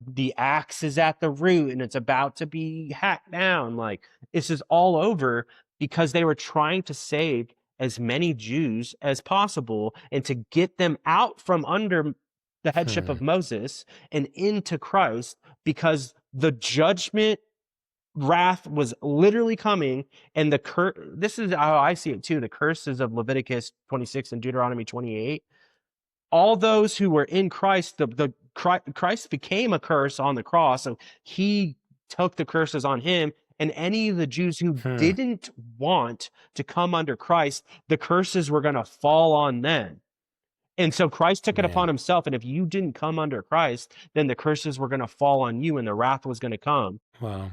Speaker 2: The axe is at the root and it's about to be hacked down. Like, this is all over, because they were trying to save as many Jews as possible and to get them out from under the headship of Moses and into Christ, because The judgment wrath was literally coming, and this is how I see it too. The curses of Leviticus 26 and Deuteronomy 28. All those who were in Christ, Christ became a curse on the cross, so he took the curses on him. And any of the Jews who didn't want to come under Christ, the curses were going to fall on them. And so Christ took it upon himself. And if you didn't come under Christ, then the curses were going to fall on you and the wrath was going to come.
Speaker 1: Wow.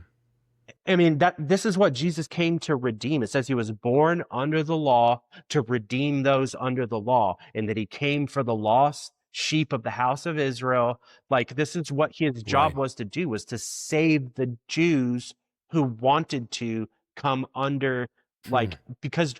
Speaker 2: I mean, this is what Jesus came to redeem. It says he was born under the law to redeem those under the law, and that he came for the lost sheep of the house of Israel. Like, this is what his job was to do, was to save the Jews who wanted to come under, like, because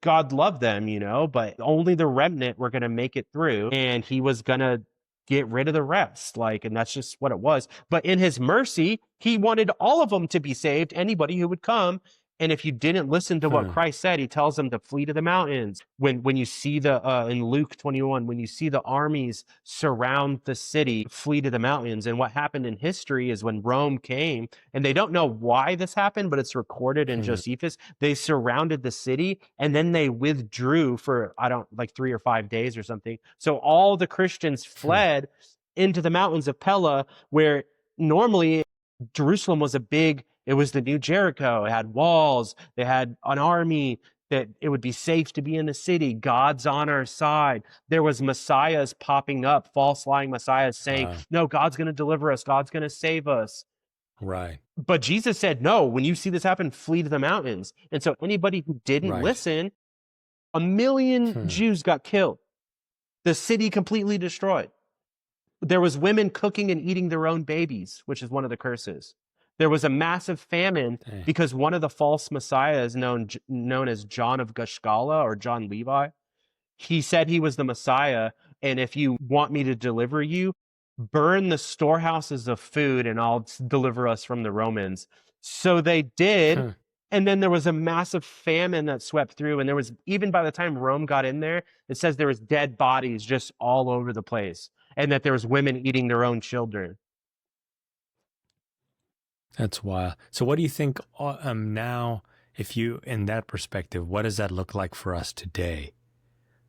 Speaker 2: God loved them, but only the remnant were going to make it through, and he was going to get rid of the rest. And that's just what it was. But in his mercy, he wanted all of them to be saved, anybody who would come. And if you didn't listen to what Christ said, he tells them to flee to the mountains. When you see in Luke 21, when you see the armies surround the city, flee to the mountains. And what happened in history is when Rome came, and they don't know why this happened, but it's recorded in Josephus, they surrounded the city and then they withdrew for, 3 or 5 days or something. So all the Christians fled into the mountains of Pella, where normally Jerusalem was it was the new Jericho. It had walls. They had an army, that it would be safe to be in the city. God's on our side. There was messiahs popping up, false lying messiahs saying, no, God's going to deliver us. God's going to save us.
Speaker 1: Right.
Speaker 2: But Jesus said, no, when you see this happen, flee to the mountains. And so anybody who didn't listen, 1 million Jews got killed. The city completely destroyed. There was women cooking and eating their own babies, which is one of the curses. There was a massive famine because one of the false messiahs, known as John of Gashgala or John Levi, he said he was the Messiah, and if you want me to deliver you, burn the storehouses of food and I'll deliver us from the Romans. So they did, and then there was a massive famine that swept through, and there was, even by the time Rome got in there, it says there was dead bodies just all over the place, and that there was women eating their own children.
Speaker 1: That's wild. So what do you think now, if you, in that perspective, what does that look like for us today?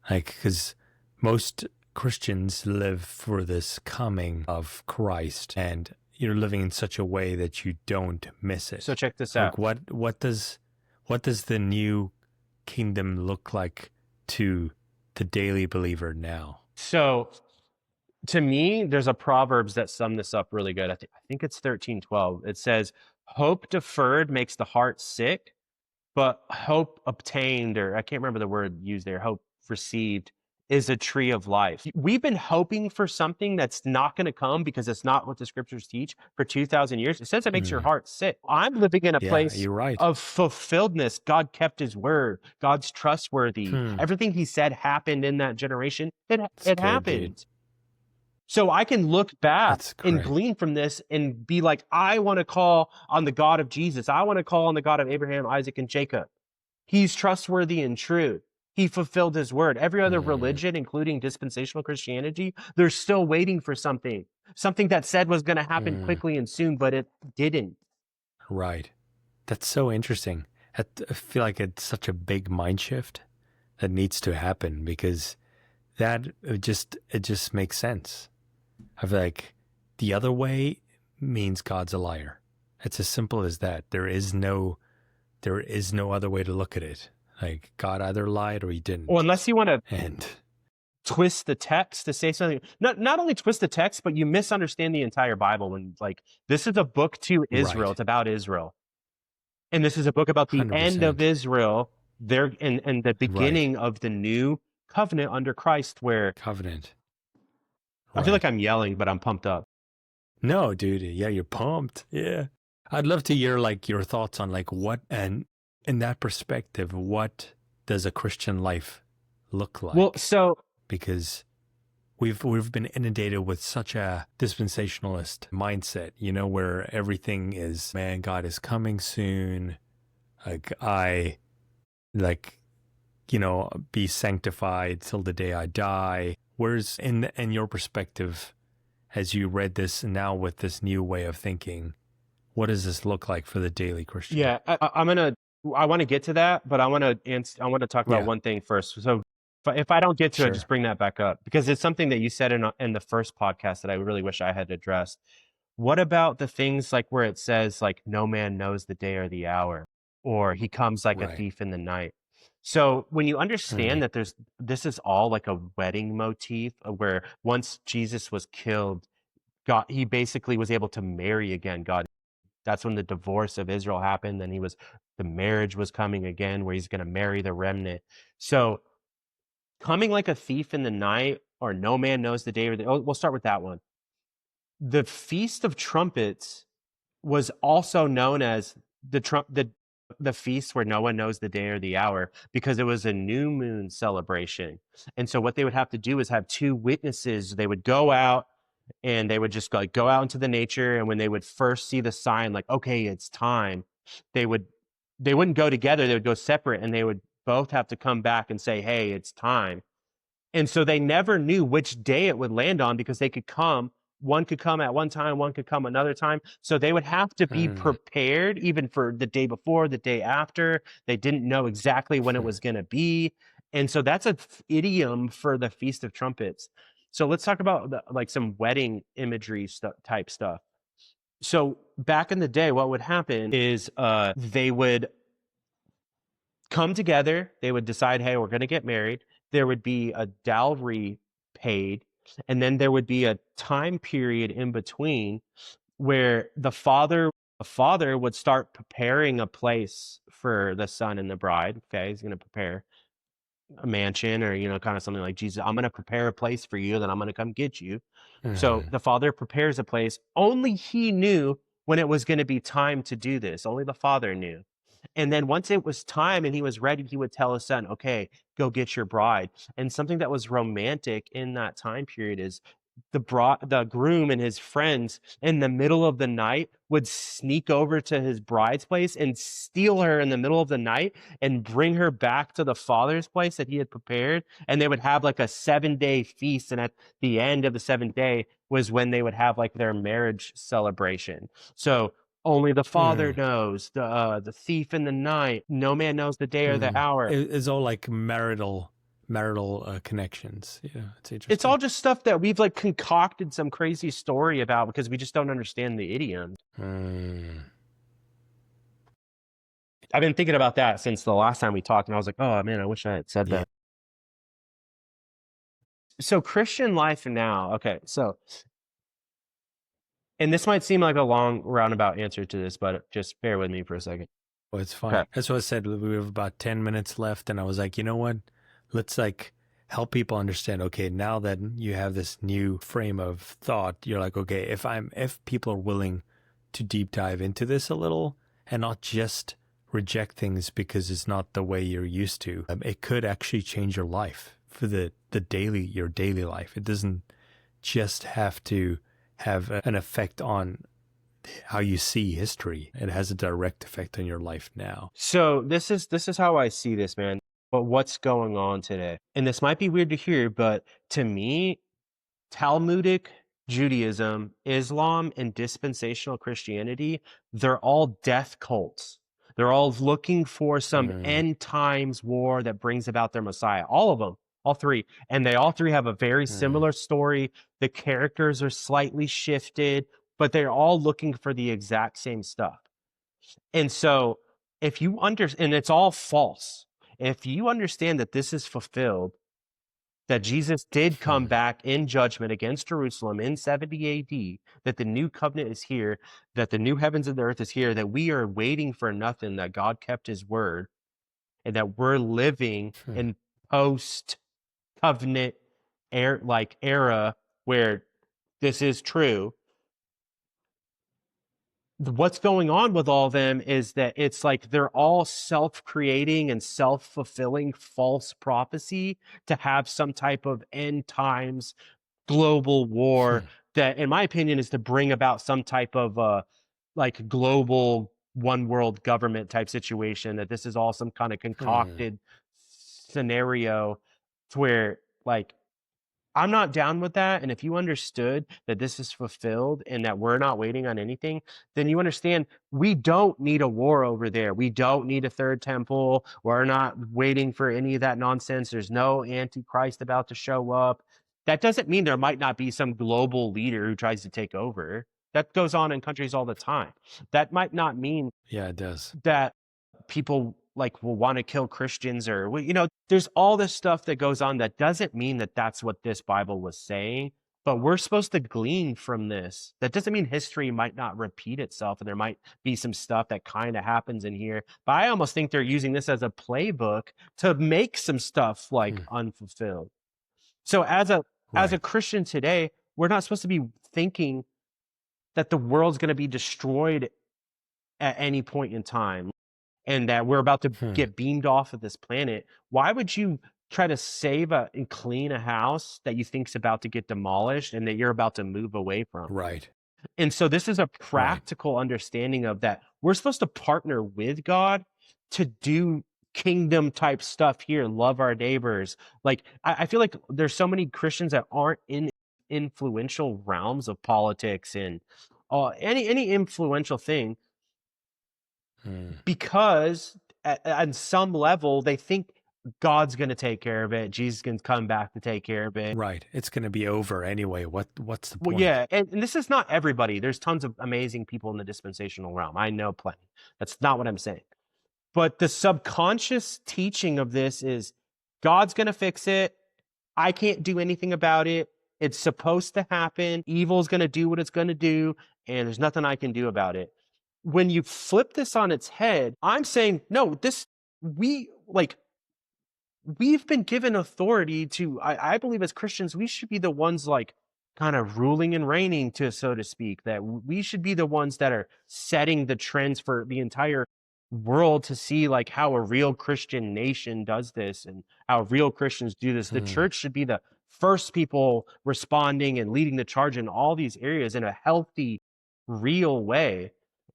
Speaker 1: Because most Christians live for this coming of Christ, and you're living in such a way that you don't miss it.
Speaker 2: So check this out.
Speaker 1: What does the new kingdom look like to the daily believer now?
Speaker 2: So to me, there's a Proverbs that sum this up really good. I think it's 13:12. It says, hope deferred makes the heart sick, but hope obtained, or I can't remember the word used there, hope received, is a tree of life. We've been hoping for something that's not going to come because it's not what the scriptures teach for 2,000 years. It says it makes your heart sick. I'm living in a place of fulfilledness. God kept his word. God's trustworthy. Everything he said happened in that generation. It happened. Dude. So I can look back and glean from this and be like, I want to call on the God of Jesus. I want to call on the God of Abraham, Isaac, and Jacob. He's trustworthy and true. He fulfilled his word. Every other religion, including dispensational Christianity, they're still waiting for something that said was going to happen quickly and soon, but it didn't.
Speaker 1: Right. That's so interesting. I feel like it's such a big mind shift that needs to happen, because it just makes sense. I feel like the other way means God's a liar. It's as simple as that. There is no other way to look at it. Like, God either lied or he didn't.
Speaker 2: Well, unless you want to twist the text to say something. Not only twist the text, but you misunderstand the entire Bible. When, like, this is a book to Israel. Right. It's about Israel. And this is a book about the 100%. End of Israel, and the beginning of the new covenant under Christ, where...
Speaker 1: Covenant.
Speaker 2: I feel like I'm yelling, but I'm pumped up.
Speaker 1: No, dude. Yeah, you're pumped. Yeah. I'd love to hear, like, your thoughts on, like, what, and in that perspective, what does a Christian life look like?
Speaker 2: Well, so...
Speaker 1: Because we've been inundated with such a dispensationalist mindset, where everything is, man, God is coming soon. Be sanctified till the day I die. Whereas in your perspective, as you read this now with this new way of thinking? What does this look like for the daily Christian?
Speaker 2: Yeah, I want to get to that, but I want to talk about one thing first. So if I don't get to it, just bring that back up, because it's something that you said in the first podcast that I really wish I had addressed. What about the things like where it says like no man knows the day or the hour, or he comes like a thief in the night? So when you understand that this is all like a wedding motif, where once Jesus was killed, he basically was able to marry again. That's when the divorce of Israel happened. Then the marriage was coming again, where he's going to marry the remnant. So coming like a thief in the night, or no man knows the day we'll start with that one. The Feast of Trumpets was also known as the feast where no one knows the day or the hour, because it was a new moon celebration. And so what they would have to do is have two witnesses. They would go out and they would just go out into the nature. And when they would first see the sign, like, okay, it's time, they wouldn't go together. They would go separate, and they would both have to come back and say, hey, it's time. And so they never knew which day it would land on, because one could come at one time, one could come another time. So they would have to be prepared even for the day before, the day after. They didn't know exactly when it was going to be. And so that's an idiom for the Feast of Trumpets. So let's talk about like some wedding imagery type stuff. So back in the day, what would happen is they would come together. They would decide, hey, we're going to get married. There would be a dowry paid, and then there would be a time period in between where the father would start preparing a place for the son and the bride. Okay, he's going to prepare a mansion, or kind of something like, Jesus, I'm going to prepare a place for you, then I'm going to come get you. So the father prepares a place. Only he knew when it was going to be time to do this. Only the father knew. And then once it was time and he was ready, he would tell his son, okay, go get your bride. And something that was romantic in that time period is the groom and his friends in the middle of the night would sneak over to his bride's place and steal her in the middle of the night and bring her back to the father's place that he had prepared. And they would have like a 7-day feast. And at the end of the 7th day was when they would have like their marriage celebration. So only the father knows, the thief in the night, no man knows the day or the hour.
Speaker 1: It's all like marital connections. Yeah, it's interesting.
Speaker 2: It's all just stuff that we've like concocted some crazy story about because we just don't understand the idiom. I've been thinking about that since the last time we talked, and I was like, oh man, I wish I had said that. So Christian life now, okay, so, and this might seem like a long roundabout answer to this, but just bear with me for a second.
Speaker 1: Well, it's fine. Okay. That's what I said. We have about 10 minutes left, and I was like, you know what? Let's like help people understand, okay, now that you have this new frame of thought, you're like, okay, if people are willing to deep dive into this a little and not just reject things because it's not the way you're used to, it could actually change your life for your daily life. It doesn't just have to have an effect on how you see history. It has a direct effect on your life now.
Speaker 2: So this is how I see this, man. But what's going on today? And this might be weird to hear, but to me, Talmudic Judaism, Islam, and dispensational Christianity, they're all death cults. They're all looking for some end times war that brings about their Messiah. All of them, all three. And they all three have a very similar story. The characters are slightly shifted, but they're all looking for the exact same stuff. And so if you and it's all false. If you understand that this is fulfilled, that Jesus did come back in judgment against Jerusalem in 70 AD, that the new covenant is here, that the new heavens and the earth is here, that we are waiting for nothing, that God kept his word, and that we're living in post-covenant era where this is true. What's going on with all of them is that it's like they're all self-creating and self-fulfilling false prophecy to have some type of end times global war that, in my opinion, is to bring about some type of like global one world government type situation, that this is all some kind of concocted scenario to where like I'm not down with that. And if you understood that this is fulfilled and that we're not waiting on anything, then you understand we don't need a war over there. We don't need a third temple. We're not waiting for any of that nonsense. There's no antichrist about to show up. That doesn't mean there might not be some global leader who tries to take over. That goes on in countries all the time. That might not mean
Speaker 1: Yeah, it does.
Speaker 2: that people like will want to kill Christians or there's all this stuff that goes on that doesn't mean that that's what this Bible was saying, but we're supposed to glean from this. That doesn't mean history might not repeat itself and there might be some stuff that kind of happens in here, but I almost think they're using this as a playbook to make some stuff like unfulfilled. So as a
Speaker 1: Right.
Speaker 2: Christian today, we're not supposed to be thinking that the world's going to be destroyed at any point in time and that we're about to
Speaker 1: Hmm.
Speaker 2: get beamed off of this planet. Why would you try to save and clean a house that you think's about to get demolished and that you're about to move away from?
Speaker 1: Right.
Speaker 2: And so this is a
Speaker 1: Right.
Speaker 2: practical understanding of that. We're supposed to partner with God to do kingdom type stuff here, love our neighbors. Like I feel like there's so many Christians that aren't in influential realms of politics and any influential thing
Speaker 1: Hmm.
Speaker 2: because at some level they think God's going to take care of it. Jesus can come back to take care of it.
Speaker 1: Right. It's going to be over anyway. What's the
Speaker 2: Well,
Speaker 1: point?
Speaker 2: yeah, and this is not everybody. There's tons of amazing people in the dispensational realm. I know plenty. That's not what I'm saying. But the subconscious teaching of this is God's going to fix it. I can't do anything about it. It's supposed to happen. Evil's going to do what it's going to do, and there's nothing I can do about it. When you flip this on its head, I'm saying, no, we like, we've been given authority to, I believe as Christians, we should be the ones like kind of ruling and reigning to, so to speak, that we should be the ones that are setting the trends for the entire world to see like how a real Christian nation does this and how real Christians do this. The
Speaker 1: Hmm.
Speaker 2: church should be the first people responding and leading the charge in all these areas in a healthy, real way.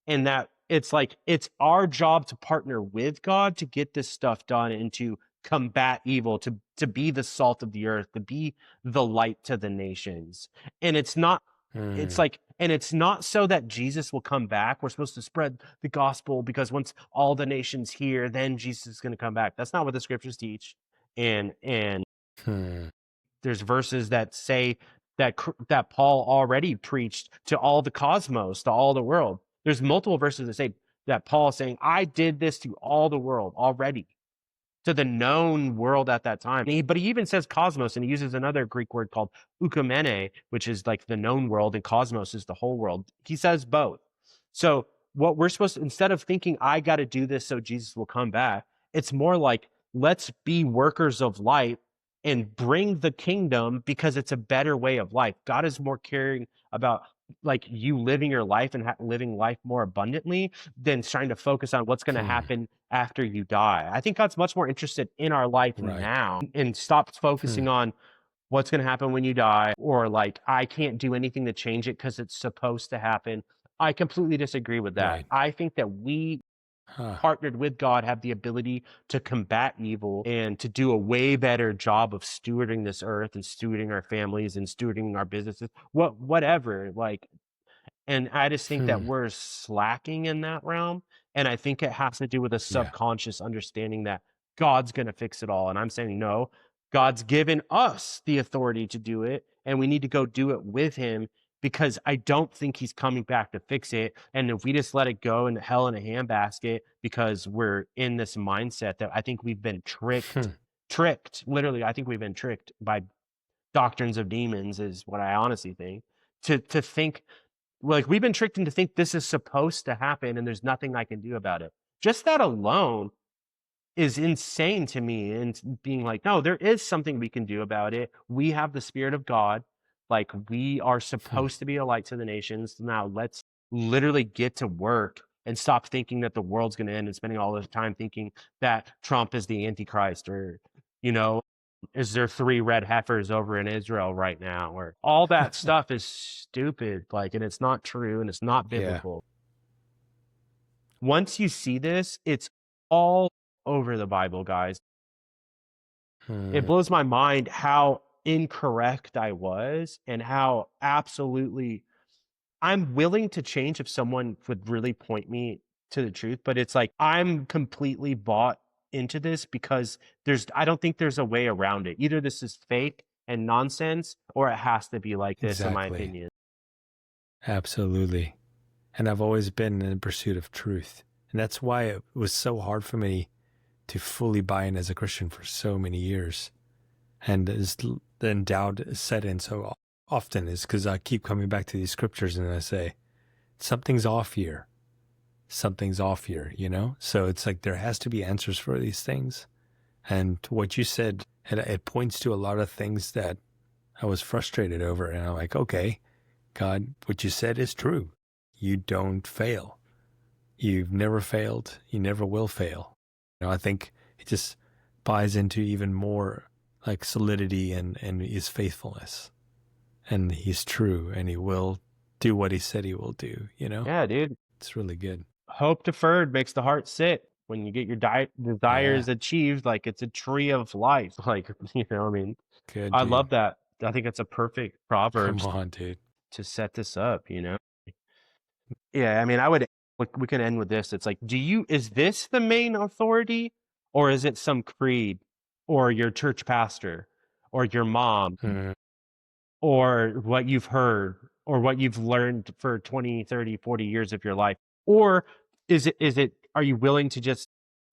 Speaker 2: And that it's like, it's our job to partner with God to get this stuff done and to combat evil, to be the salt of the earth, to be the light to the nations. And it's not
Speaker 1: Hmm.
Speaker 2: it's not so that Jesus will come back. We're supposed to spread the gospel because once all the nations hear, then Jesus is going to come back. That's not what the scriptures teach. And
Speaker 1: Hmm.
Speaker 2: there's verses that say that Paul already preached to all the cosmos, to all the world. There's multiple verses that say that Paul is saying, I did this to all the world already, to the known world at that time. But he even says cosmos, and he uses another Greek word called eukumene, which is like the known world, and cosmos is the whole world. He says both. So what we're supposed to, instead of thinking I got to do this so Jesus will come back, it's more like let's be workers of light and bring the kingdom because it's a better way of life. God is more caring about like you living your life and living life more abundantly than trying to focus on what's going to
Speaker 1: Hmm.
Speaker 2: happen after you die. I think God's much more interested in our life
Speaker 1: Right.
Speaker 2: now and stops focusing
Speaker 1: Hmm.
Speaker 2: on what's going to happen when you die or like I can't do anything to change it because it's supposed to happen. I completely disagree with that.
Speaker 1: Right.
Speaker 2: I think that we
Speaker 1: Huh.
Speaker 2: partnered with God have the ability to combat evil and to do a way better job of stewarding this earth and stewarding our families and stewarding our businesses, whatever. Like, and I just think that
Speaker 1: Hmm.
Speaker 2: we're slacking in that realm. And I think it has to do with a
Speaker 1: Yeah.
Speaker 2: subconscious understanding that God's going to fix it all. And I'm saying, no, God's given us the authority to do it. And we need to go do it with him because I don't think he's coming back to fix it. And if we just let it go into hell in a handbasket because we're in this mindset that I think we've been
Speaker 1: Hmm.
Speaker 2: tricked, literally, I think we've been tricked by doctrines of demons, is what I honestly think, to think like we've been tricked into think this is supposed to happen and there's nothing I can do about it. Just that alone is insane to me. And being like, no, there is something we can do about it. We have the Spirit of God. Like we are
Speaker 1: Hmm.
Speaker 2: supposed to be a light to the nations. Now let's literally get to work and stop thinking that the world's going to end and spending all this time thinking that Trump is the Antichrist or, you know, is there three red heifers over in Israel right now? Or all that stuff is stupid. Like, and it's not true and it's not
Speaker 1: Yeah.
Speaker 2: biblical. Once you see this, it's all over the Bible, guys. It
Speaker 1: Hmm.
Speaker 2: blows my mind how incorrect I was and how absolutely I'm willing to change if someone would really point me to the truth, but it's like I'm completely bought into this because I don't think there's a way around it. Either this is fake and nonsense or it has to be like this, in my
Speaker 1: Exactly.
Speaker 2: opinion.
Speaker 1: Absolutely. And I've always been in pursuit of truth. And that's why it was so hard for me to fully buy in as a Christian for so many years. And then doubt set in so often is because I keep coming back to these scriptures and I say, something's off here. Something's off here, you know? So it's like there has to be answers for these things. And what you said, it points to a lot of things that I was frustrated over. And I'm like, okay, God, what you said is true. You don't fail. You've never failed. You never will fail. You know, I think it just buys into even more like solidity and his faithfulness. And he's true and he will do what he said he will do, you know?
Speaker 2: Yeah, dude.
Speaker 1: It's really good.
Speaker 2: Hope deferred makes the heart sick. When you get your desires
Speaker 1: Yeah.
Speaker 2: achieved, like it's a tree of life. Like, I mean,
Speaker 1: Good,
Speaker 2: I
Speaker 1: dude.
Speaker 2: love that. I think it's a perfect
Speaker 1: Come
Speaker 2: Proverbs
Speaker 1: on, dude.
Speaker 2: to set this up, Yeah, I mean, I would we can end with this. It's like, is this the main authority or is it some creed or your church pastor or your mom
Speaker 1: Mm.
Speaker 2: or what you've heard or what you've learned for 20, 30, 40 years of your life? Or are you willing to just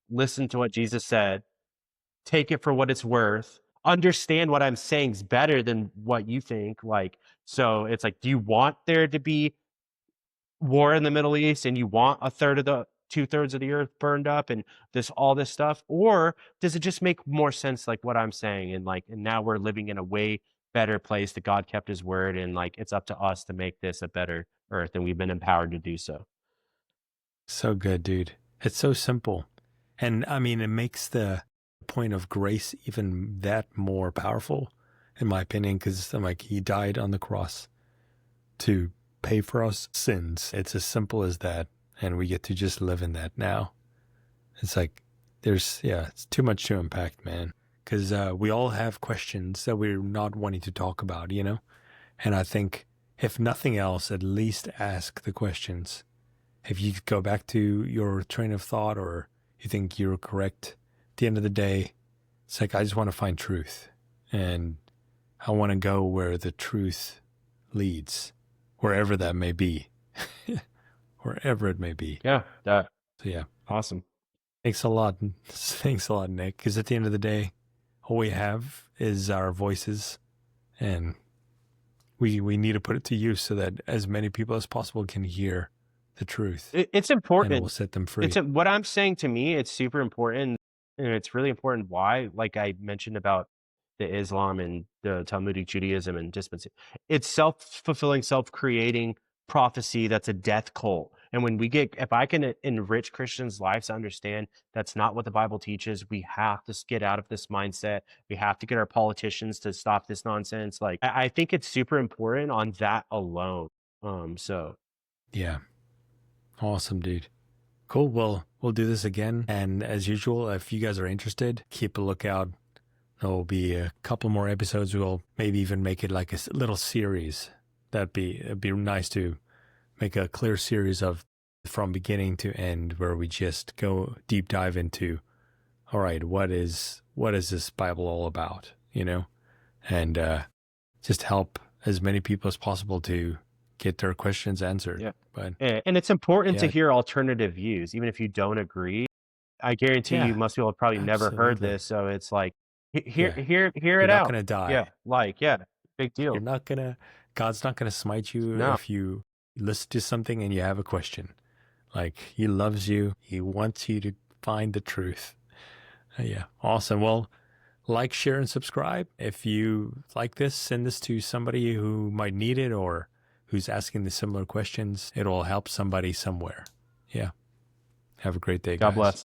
Speaker 2: listen to what Jesus said, take it for what it's worth, understand what I'm saying is better than what you think? Like, so it's like, do you want there to be war in the Middle East and you want a third of the 2/3 of the earth burned up and all this stuff? Or does it just make more sense like what I'm saying? And now we're living in a way better place that God kept his word and like it's up to us to make this a better earth and we've been empowered to do so.
Speaker 1: So good, dude. It's so simple. And I mean, it makes the point of grace even that more powerful, in my opinion, because I'm like, he died on the cross to pay for our sins. It's as simple as that. And we get to just live in that now. It's like, it's too much to unpack, man. Because we all have questions that we're not wanting to talk about, you know? And I think, if nothing else, at least ask the questions. If you go back to your train of thought or you think you're correct, at the end of the day, it's like, I just want to find truth. And I want to go where the truth leads, wherever that may be, wherever it may be.
Speaker 2: Yeah, that
Speaker 1: So yeah,
Speaker 2: awesome.
Speaker 1: thanks a lot. Thanks a lot, Nick. Because at the end of the day, all we have is our voices, and we need to put it to use so that as many people as possible can hear the truth.
Speaker 2: It's
Speaker 1: And it
Speaker 2: important.
Speaker 1: will set them free.
Speaker 2: What I'm saying to me, it's super important. And it's really important why, like I mentioned about the Islam and the Talmudic Judaism and dispensation. It's self-fulfilling, self-creating prophecy that's a death cult. And if I can enrich Christians' lives to understand that's not what the Bible teaches, we have to get out of this mindset. We have to get our politicians to stop this nonsense. Like, I think it's super important on that alone. So
Speaker 1: Yeah. Awesome, dude. Cool. Well, we'll do this again. And as usual, if you guys are interested, keep a lookout. There'll be a couple more episodes. We'll maybe even make it like a little series. It'd be nice to make a clear series of from beginning to end where we just go deep dive into, all right, what is this Bible all about, you know? And just help as many people as possible to get their questions answered.
Speaker 2: yeah.
Speaker 1: But
Speaker 2: And it's important to
Speaker 1: Yeah.
Speaker 2: hear alternative views, even if you don't agree. I guarantee
Speaker 1: Yeah,
Speaker 2: you most people have probably never heard
Speaker 1: absolutely.
Speaker 2: this. So it's like,
Speaker 1: Yeah.
Speaker 2: hear
Speaker 1: You're
Speaker 2: it
Speaker 1: not
Speaker 2: out.
Speaker 1: going to die.
Speaker 2: Yeah, big deal.
Speaker 1: God's not going to smite you
Speaker 2: No.
Speaker 1: if you listen to something and you have a question. Like, he loves you. He wants you to find the truth. Yeah. Awesome. Well, like, share, and subscribe. If you like this, send this to somebody who might need it or who's asking the similar questions. It'll help somebody somewhere. Yeah. Have a great day, guys.
Speaker 2: God bless.